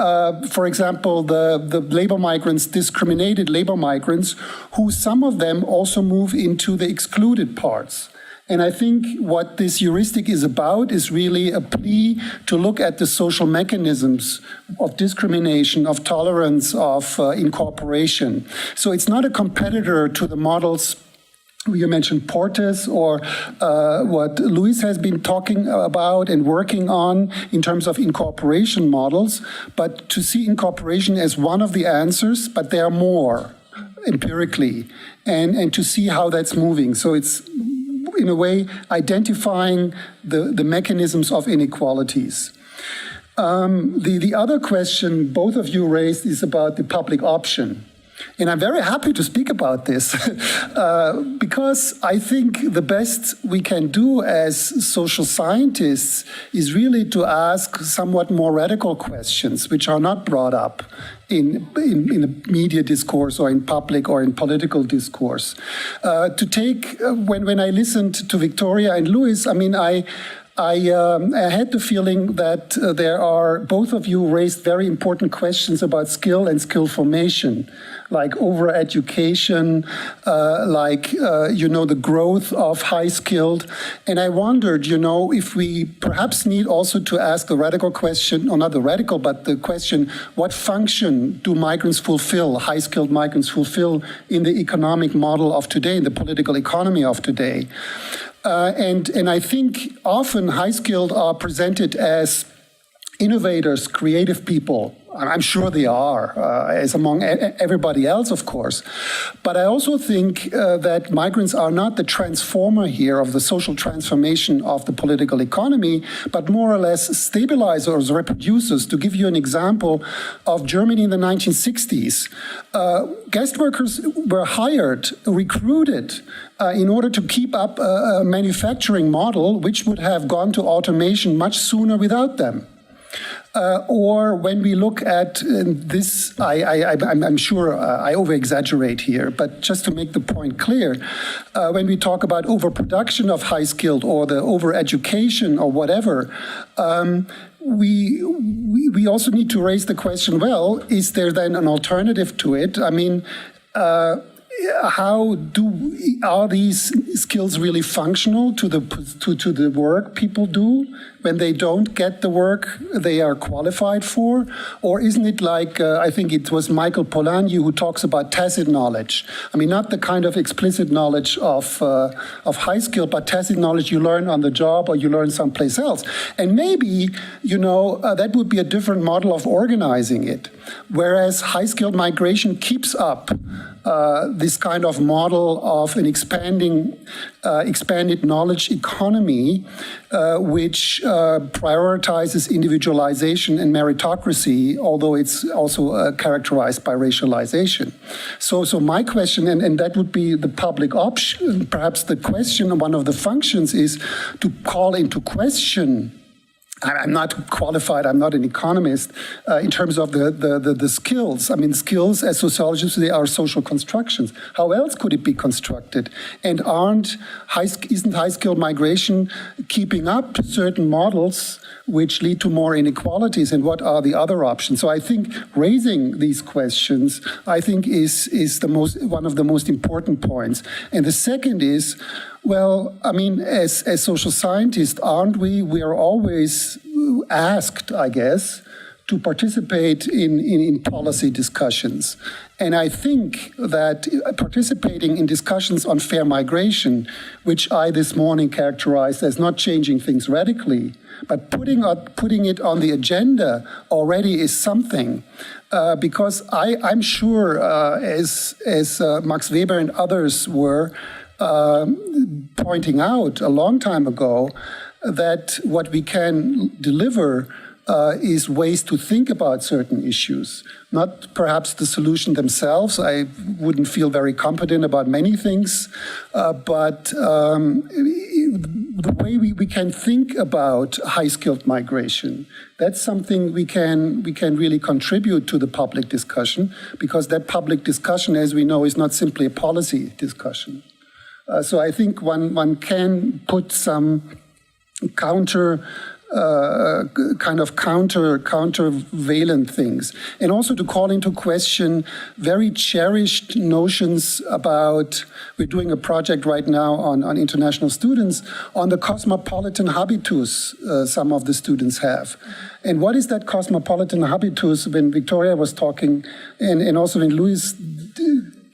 for example, the labor migrants, discriminated labor migrants, who some of them also move into the excluded parts. And I think what this heuristic is about is really a plea to look at the social mechanisms of discrimination, of tolerance, of incorporation. So it's not a competitor to the models. You mentioned Portes or what Luis has been talking about and working on in terms of incorporation models, but to see incorporation as one of the answers, but there are more empirically, and to see how that's moving. So it's, in a way, identifying the mechanisms of inequalities. The other question both of you raised is about the public option. And I'm very happy to speak about this because I think the best we can do as social scientists is really to ask somewhat more radical questions, which are not brought up in a media discourse or in public or in political discourse. To take, when I listened to Victoria and Luis, I mean, I had the feeling that there are, both of you raised very important questions about skill and skill formation, like over-education, the growth of high-skilled. And I wondered, if we perhaps need also to ask the radical question, or not the radical, but the question, what function do migrants fulfill, high-skilled migrants fulfill in the economic model of today, in the political economy of today? And I think often high-skilled are presented as innovators, creative people. I'm sure they are, as among everybody else, of course. But I also think that migrants are not the transformer here of the social transformation of the political economy, but more or less stabilizers, reproducers. To give you an example of Germany in the 1960s, guest workers were hired, recruited, in order to keep up a manufacturing model which would have gone to automation much sooner without them. Or when we look at this, I'm sure I over-exaggerate here, but just to make the point clear, when we talk about overproduction of high-skilled or the over-education or whatever, we also need to raise the question, well, is there then an alternative to it? I mean, are these skills really functional to the work people do when they don't get the work they are qualified for? Or isn't it like, I think it was Michael Polanyi who talks about tacit knowledge? I mean, not the kind of explicit knowledge of high skill, but tacit knowledge you learn on the job or you learn someplace else. And maybe, that would be a different model of organizing it. Whereas high-skilled migration keeps up this kind of model of an expanded knowledge economy, which prioritizes individualization and meritocracy, although it's also characterized by racialization. So my question, and that would be the public option, perhaps the question, one of the functions is to call into question. I'm not qualified, I'm not an economist, in terms of the skills. I mean, skills as sociologists, they are social constructions. How else could it be constructed? And isn't high-skilled migration keeping up certain models which lead to more inequalities, and what are the other options? So I think raising these questions, I think, is one of the most important points. And the second is, well, I mean, as social scientists, aren't we? We are always asked, I guess, to participate in policy discussions. And I think that participating in discussions on fair migration, which I this morning characterized as not changing things radically, but putting it on the agenda already is something. Because I'm sure, as Max Weber and others were pointing out a long time ago, that what we can deliver is ways to think about certain issues, not perhaps the solution themselves. I wouldn't feel very confident about many things, but the way we can think about high-skilled migration, that's something we can really contribute to the public discussion, because that public discussion, as we know, is not simply a policy discussion. So I think one can put some countervalent things, and also to call into question very cherished notions about, we're doing a project right now on international students, on the cosmopolitan habitus some of the students have. And what is that cosmopolitan habitus? When Victoria was talking, and also when Luis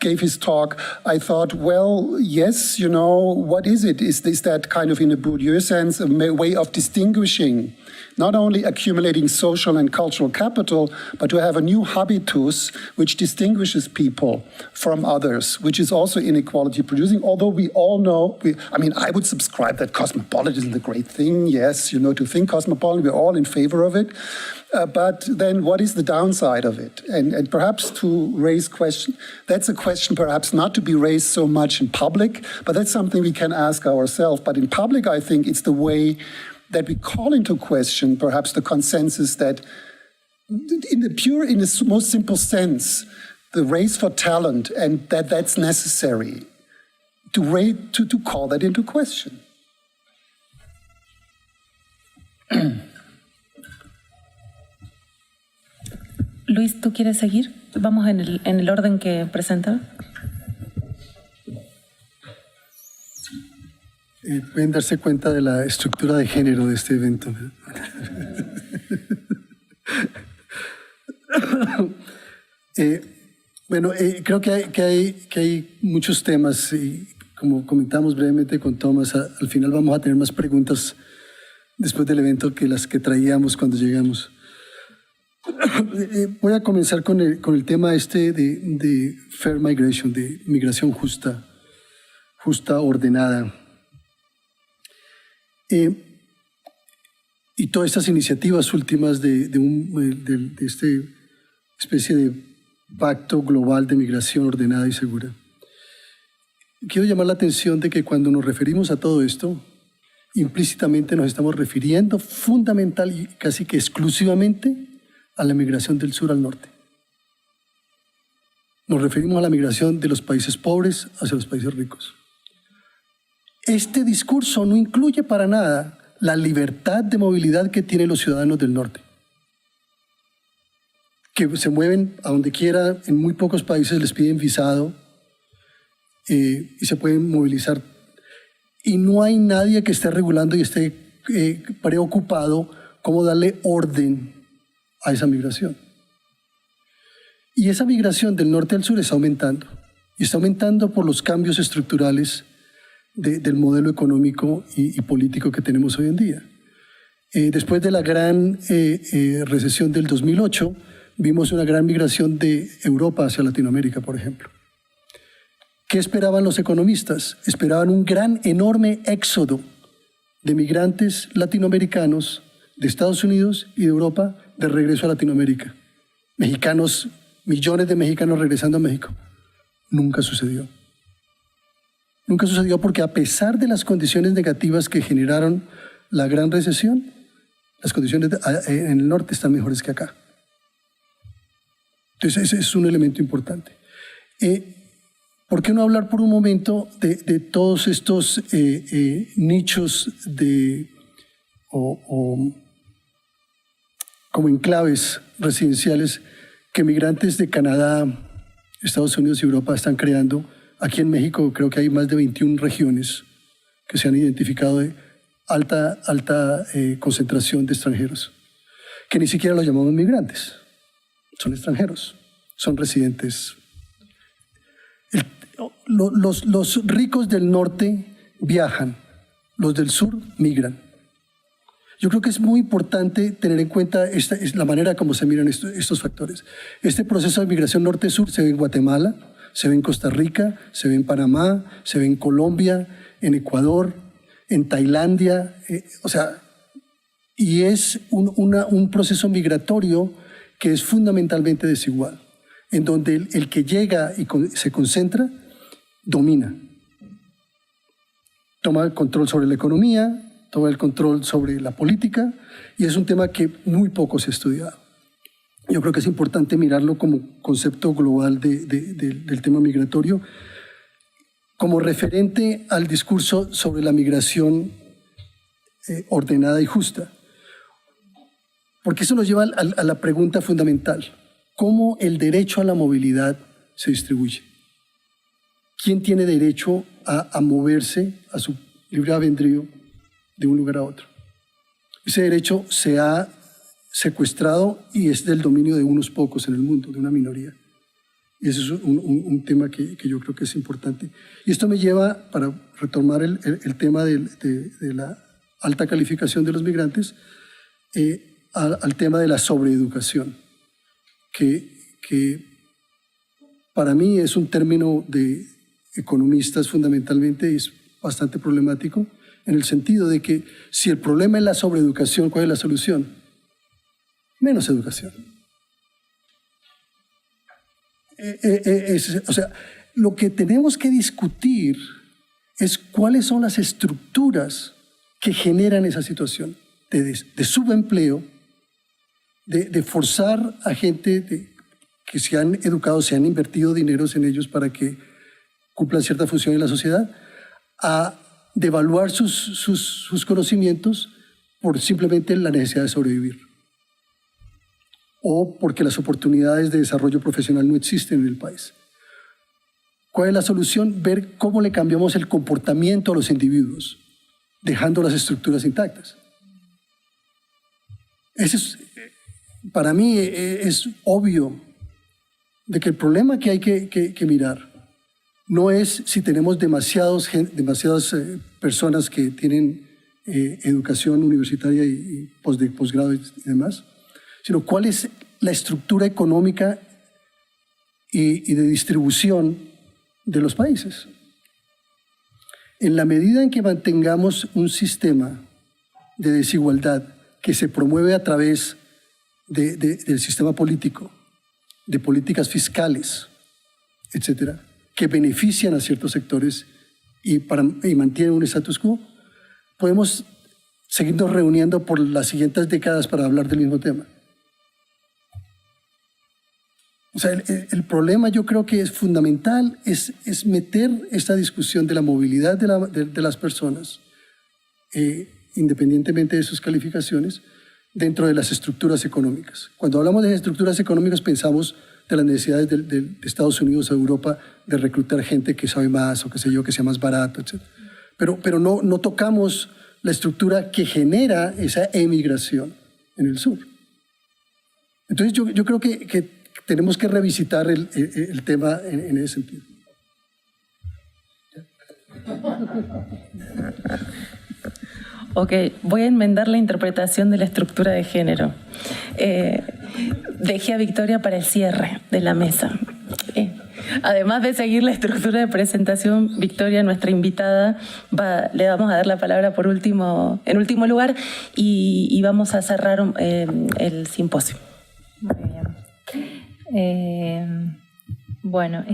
gave his talk, I thought, well, yes, you know, what is it? Is this that kind of, in a Bourdieu sense, a way of distinguishing, not only accumulating social and cultural capital, but to have a new habitus which distinguishes people from others, which is also inequality producing, although we all know, I would subscribe that cosmopolitanism is a great thing, yes, you know, to think cosmopolitan, we're all in favor of it. But then what is the downside of it? And perhaps to raise question, that's a question perhaps not to be raised so much in public, but that's something we can ask ourselves. But in public, I think it's the way that we call into question perhaps the consensus that in the most simple sense, the race for talent, and that's necessary to call that into question. Luis, ¿tú quieres seguir? Vamos en el orden que presenta. Pueden darse cuenta de la estructura de género de este evento. Creo que hay muchos temas y como comentamos brevemente con Thomas, al final vamos a tener más preguntas después del evento que las que traíamos cuando llegamos. Voy a comenzar con el tema de fair migration, de migración justa, ordenada. Y todas estas iniciativas últimas de esta especie de pacto global de migración ordenada y segura. Quiero llamar la atención de que cuando nos referimos a todo esto, implícitamente nos estamos refiriendo fundamental y casi que exclusivamente a la migración del sur al norte. Nos referimos a la migración de los países pobres hacia los países ricos. Este discurso no incluye para nada la libertad de movilidad que tienen los ciudadanos del norte, que se mueven a donde quiera. En muy pocos países les piden visado y se pueden movilizar. Y no hay nadie que esté regulando y esté preocupado cómo darle orden a esa migración. Y esa migración del norte al sur está aumentando. Y está aumentando por los cambios estructurales del modelo económico y político que tenemos hoy en día. Después de la gran recesión del 2008, vimos una gran migración de Europa hacia Latinoamérica, por ejemplo. ¿Qué esperaban los economistas? Esperaban un gran, enorme éxodo de migrantes latinoamericanos de Estados Unidos y de Europa de regreso a Latinoamérica. Mexicanos, millones de mexicanos regresando a México. Nunca sucedió. Nunca sucedió porque a pesar de las condiciones negativas que generaron la gran recesión, las condiciones en el norte están mejores que acá. Entonces ese es un elemento importante. ¿Por qué no hablar por un momento de todos estos nichos como enclaves residenciales que migrantes de Canadá, Estados Unidos y Europa están creando? Aquí en México creo que hay más de 21 regiones que se han identificado de alta concentración de extranjeros, que ni siquiera los llamamos migrantes, son extranjeros, son residentes. Los ricos del norte viajan, los del sur migran. Yo creo que es muy importante tener en cuenta la manera como se miran estos factores. Este proceso de migración norte-sur se ve en Guatemala, se ve en Costa Rica, se ve en Panamá, se ve en Colombia, en Ecuador, en Tailandia, o sea, y es un proceso migratorio que es fundamentalmente desigual, en donde el que llega y se concentra, domina. Toma el control sobre la economía, toma el control sobre la política, y es un tema que muy poco se ha estudiado. Yo creo que es importante mirarlo como concepto global del tema migratorio, como referente al discurso sobre la migración ordenada y justa. Porque eso nos lleva a la pregunta fundamental: ¿cómo el derecho a la movilidad se distribuye? ¿Quién tiene derecho a moverse a su libre albedrío de un lugar a otro? Ese derecho se ha secuestrado y es del dominio de unos pocos en el mundo, de una minoría. Y ese es un tema que yo creo que es importante. Y esto me lleva, para retomar el tema de la alta calificación de los migrantes, al tema de la sobreeducación, que para mí es un término de economistas fundamentalmente, es bastante problemático, en el sentido de que si el problema es la sobreeducación, ¿cuál es la solución? Menos educación. O sea, lo que tenemos que discutir es cuáles son las estructuras que generan esa situación de subempleo, de forzar a gente que se han educado, se han invertido dineros en ellos para que cumplan cierta función en la sociedad, a devaluar sus conocimientos por simplemente la necesidad de sobrevivir, o porque las oportunidades de desarrollo profesional no existen en el país. ¿Cuál es la solución? Ver cómo le cambiamos el comportamiento a los individuos, dejando las estructuras intactas. Para mí es obvio de que el problema que hay que mirar no es si tenemos demasiadas personas que tienen educación universitaria y posgrado y demás, sino cuál es la estructura económica y de distribución de los países. En la medida en que mantengamos un sistema de desigualdad que se promueve a través del sistema político, de políticas fiscales, etcétera, que benefician a ciertos sectores y mantienen un status quo, podemos seguirnos reuniendo por las siguientes décadas para hablar del mismo tema. O sea, el problema yo creo que es fundamental, es meter esta discusión de la movilidad de las personas, independientemente de sus calificaciones, dentro de las estructuras económicas. Cuando hablamos de estructuras económicas pensamos de las necesidades de Estados Unidos o Europa de reclutar gente que sabe más o qué sé yo, que sea más barato, etc. Pero no tocamos la estructura que genera esa emigración en el sur. Entonces yo creo que tenemos que revisitar el tema en ese sentido. Ok, voy a enmendar la interpretación de la estructura de género. Dejé a Victoria para el cierre de la mesa. Además de seguir la estructura de presentación, Victoria, nuestra invitada, le vamos a dar la palabra en último lugar y vamos a cerrar el simposio. Muy bien. Bueno,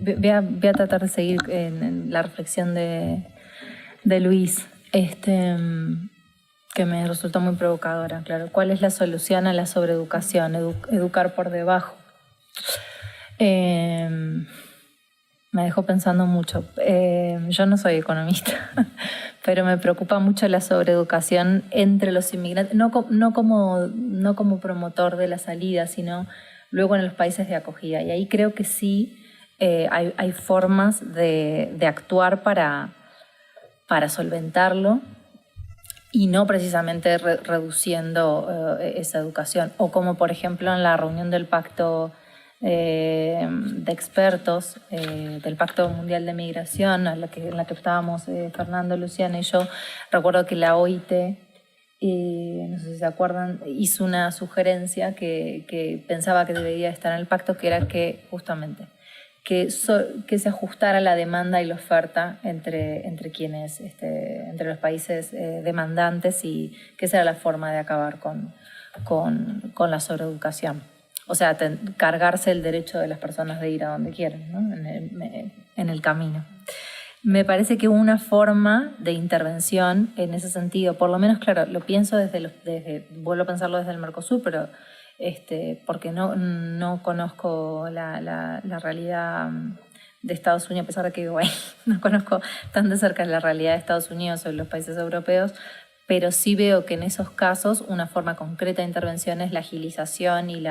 voy a tratar de seguir en la reflexión de Luis, que me resultó muy provocadora. Claro, ¿cuál es la solución a la sobreeducación? Educar por debajo. Me dejó pensando mucho. Yo no soy economista, pero me preocupa mucho la sobreeducación entre los inmigrantes, no como promotor de la salida, sino luego en los países de acogida. Y ahí creo que sí hay formas de actuar para solventarlo y no precisamente reduciendo esa educación. O como, por ejemplo, en la reunión del Pacto de Expertos, del Pacto Mundial de Migración, en la que estábamos Fernando, Luciana y yo, recuerdo que la OIT, no sé si se acuerdan, hizo una sugerencia que pensaba que debería estar en el pacto, que era que justamente que se ajustara la demanda y la oferta entre los países demandantes, y que esa era la forma de acabar con la sobreeducación. O sea, cargarse el derecho de las personas de ir a donde quieren, ¿no? en el camino. Me parece que una forma de intervención en ese sentido, por lo menos, claro, lo pienso vuelvo a pensarlo desde el Mercosur, pero porque no conozco la realidad de Estados Unidos, a pesar de que vivo ahí, no conozco tan de cerca la realidad de Estados Unidos o de los países europeos, pero sí veo que en esos casos una forma concreta de intervención es la agilización y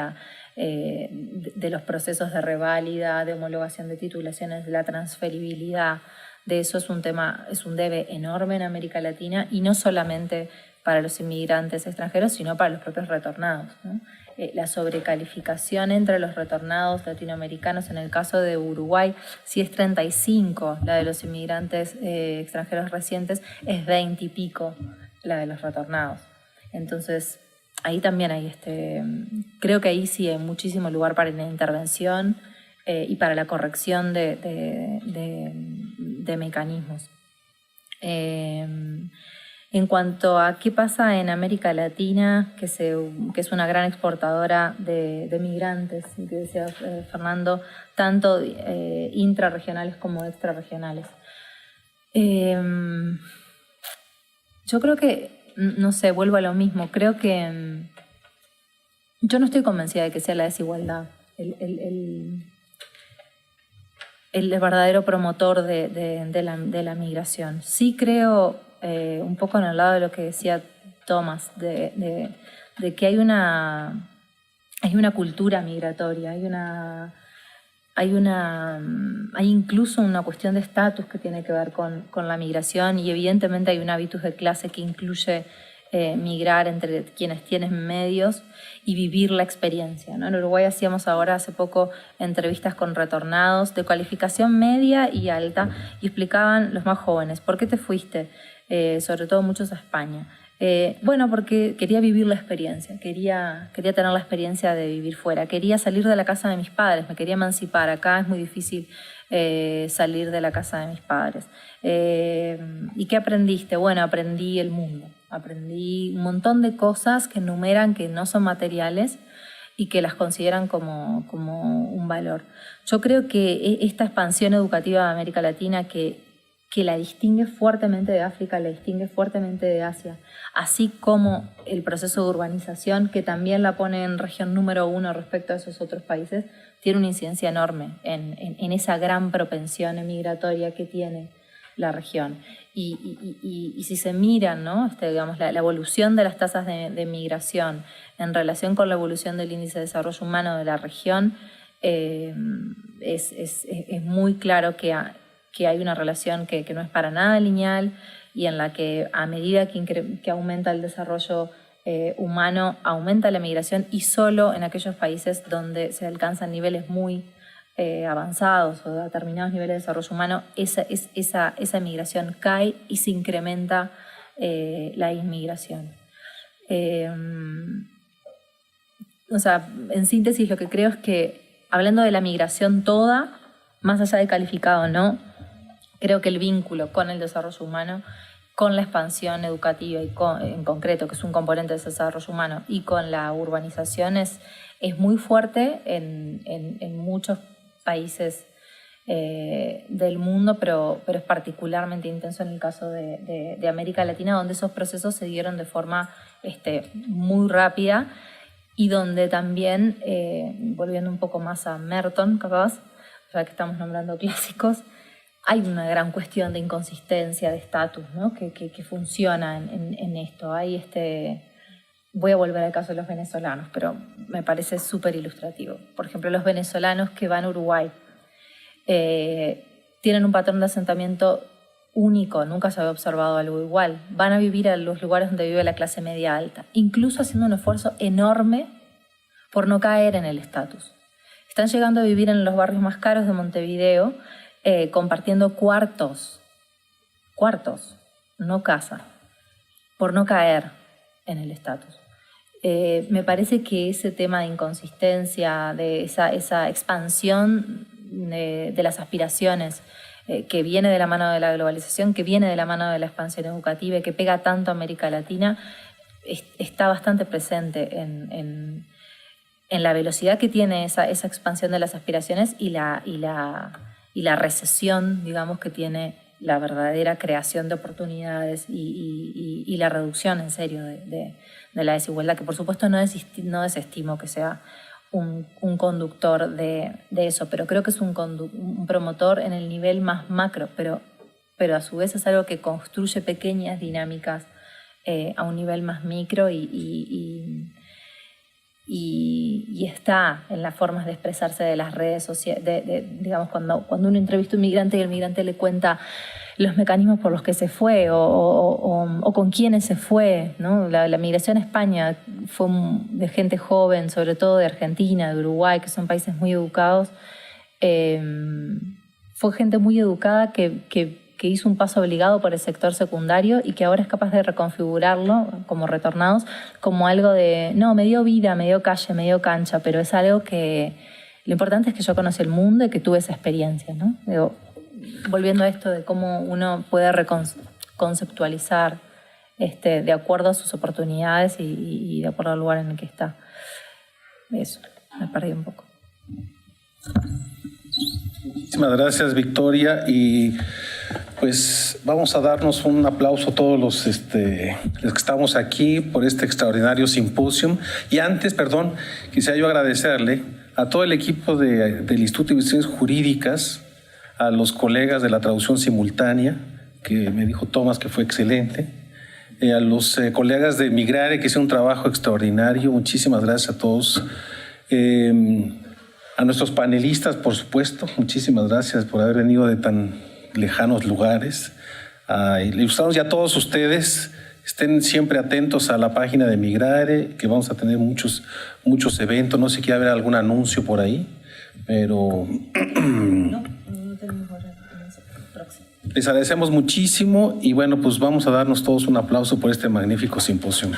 de los procesos de reválida, de homologación de titulaciones, de la transferibilidad. De eso es un debe enorme en América Latina, y no solamente para los inmigrantes extranjeros, sino para los propios retornados, ¿no? La sobrecalificación entre los retornados latinoamericanos, en el caso de Uruguay, si es 35 la de los inmigrantes extranjeros recientes, es 20 y pico la de los retornados. Entonces, ahí también hay creo que ahí sí hay muchísimo lugar para la intervención y para la corrección de mecanismos. En cuanto a qué pasa en América Latina, que es una gran exportadora de migrantes, y que decía Fernando, tanto intrarregionales como extrarregionales. Yo creo que, no sé, vuelvo a lo mismo, creo que yo no estoy convencida de que sea la desigualdad el verdadero promotor de la migración. Sí creo, un poco en el lado de lo que decía Thomas, de que hay una cultura migratoria, hay incluso una cuestión de estatus que tiene que ver con la migración, y evidentemente hay un hábitus de clase que incluye migrar entre quienes tienen medios y vivir la experiencia, ¿no? En Uruguay hacíamos ahora hace poco entrevistas con retornados de cualificación media y alta, y explicaban los más jóvenes, ¿por qué te fuiste? Sobre todo muchos a España. Bueno, porque quería vivir la experiencia, quería tener la experiencia de vivir fuera, quería salir de la casa de mis padres, me quería emancipar. Acá es muy difícil salir de la casa de mis padres. ¿Y qué aprendiste? Bueno, aprendí el mundo, aprendí un montón de cosas que enumeran que no son materiales y que las consideran como un valor. Yo creo que esta expansión educativa de América Latina, que la distingue fuertemente de África, la distingue fuertemente de Asia, así como el proceso de urbanización, que también la pone en región número 1 respecto a esos otros países, tiene una incidencia enorme en esa gran propensión emigratoria que tiene la región. Y si se miran, ¿no? Digamos, la evolución de las tasas de migración en relación con la evolución del índice de desarrollo humano de la región, es muy claro que hay una relación que no es para nada lineal, y en la que a medida que aumenta el desarrollo humano, aumenta la migración, y solo en aquellos países donde se alcanzan niveles muy avanzados o determinados niveles de desarrollo humano, esa migración cae y se incrementa la inmigración. O sea, en síntesis, lo que creo es que, hablando de la migración toda, más allá de calificado o no, creo que el vínculo con el desarrollo humano, con la expansión educativa y en concreto, que es un componente de ese desarrollo humano, y con la urbanización es muy fuerte en muchos países del mundo, pero es particularmente intenso en el caso de América Latina, donde esos procesos se dieron de forma muy rápida, y donde también, volviendo un poco más a Merton, capaz, ya que estamos nombrando clásicos, hay una gran cuestión de inconsistencia, de estatus, ¿no? que funciona en esto. Hay voy a volver al caso de los venezolanos, pero me parece súper ilustrativo. Por ejemplo, los venezolanos que van a Uruguay tienen un patrón de asentamiento único, nunca se había observado algo igual. Van a vivir a los lugares donde vive la clase media alta, incluso haciendo un esfuerzo enorme por no caer en el estatus. Están llegando a vivir en los barrios más caros de Montevideo, compartiendo cuartos, no casa, por no caer en el estatus. Me parece que ese tema de inconsistencia, de esa expansión de las aspiraciones, que viene de la mano de la globalización, que viene de la mano de la expansión educativa y que pega tanto a América Latina, está bastante presente en la velocidad que tiene esa expansión de las aspiraciones y la recesión, digamos, que tiene la verdadera creación de oportunidades y la reducción, en serio, de la desigualdad, que por supuesto no desestimo que sea un conductor de eso, pero creo que es un promotor en el nivel más macro, pero a su vez es algo que construye pequeñas dinámicas a un nivel más micro y está en las formas de expresarse de las redes sociales, digamos, cuando uno entrevista a un migrante y el migrante le cuenta los mecanismos por los que se fue o con quiénes se fue, ¿no? La migración a España fue de gente joven, sobre todo de Argentina, de Uruguay, que son países muy educados. Fue gente muy educada que hizo un paso obligado por el sector secundario y que ahora es capaz de reconfigurarlo como retornados, como algo de, no, me dio vida, me dio calle, me dio cancha, pero es algo que lo importante es que yo conocí el mundo y que tuve esa experiencia, ¿no? Digo, volviendo a esto de cómo uno puede conceptualizar de acuerdo a sus oportunidades y de acuerdo al lugar en el que está. Eso, me perdí un poco. Muchísimas gracias, Victoria, y pues vamos a darnos un aplauso a todos los que estamos aquí por este extraordinario simposio. Y antes, quisiera yo agradecerle a todo el equipo del Instituto de Investigaciones Jurídicas, a los colegas de la traducción simultánea, que me dijo Tomás que fue excelente, a los colegas de Migrare que hicieron un trabajo extraordinario. Muchísimas gracias a todos. A nuestros panelistas, por supuesto, muchísimas gracias por haber venido de tan lejanos lugares. Y a todos ustedes, estén siempre atentos a la página de Migrare, que vamos a tener muchos eventos. No sé si quiere haber algún anuncio por ahí, pero No tenemos hora. Les agradecemos muchísimo y bueno, pues vamos a darnos todos un aplauso por este magnífico simposio.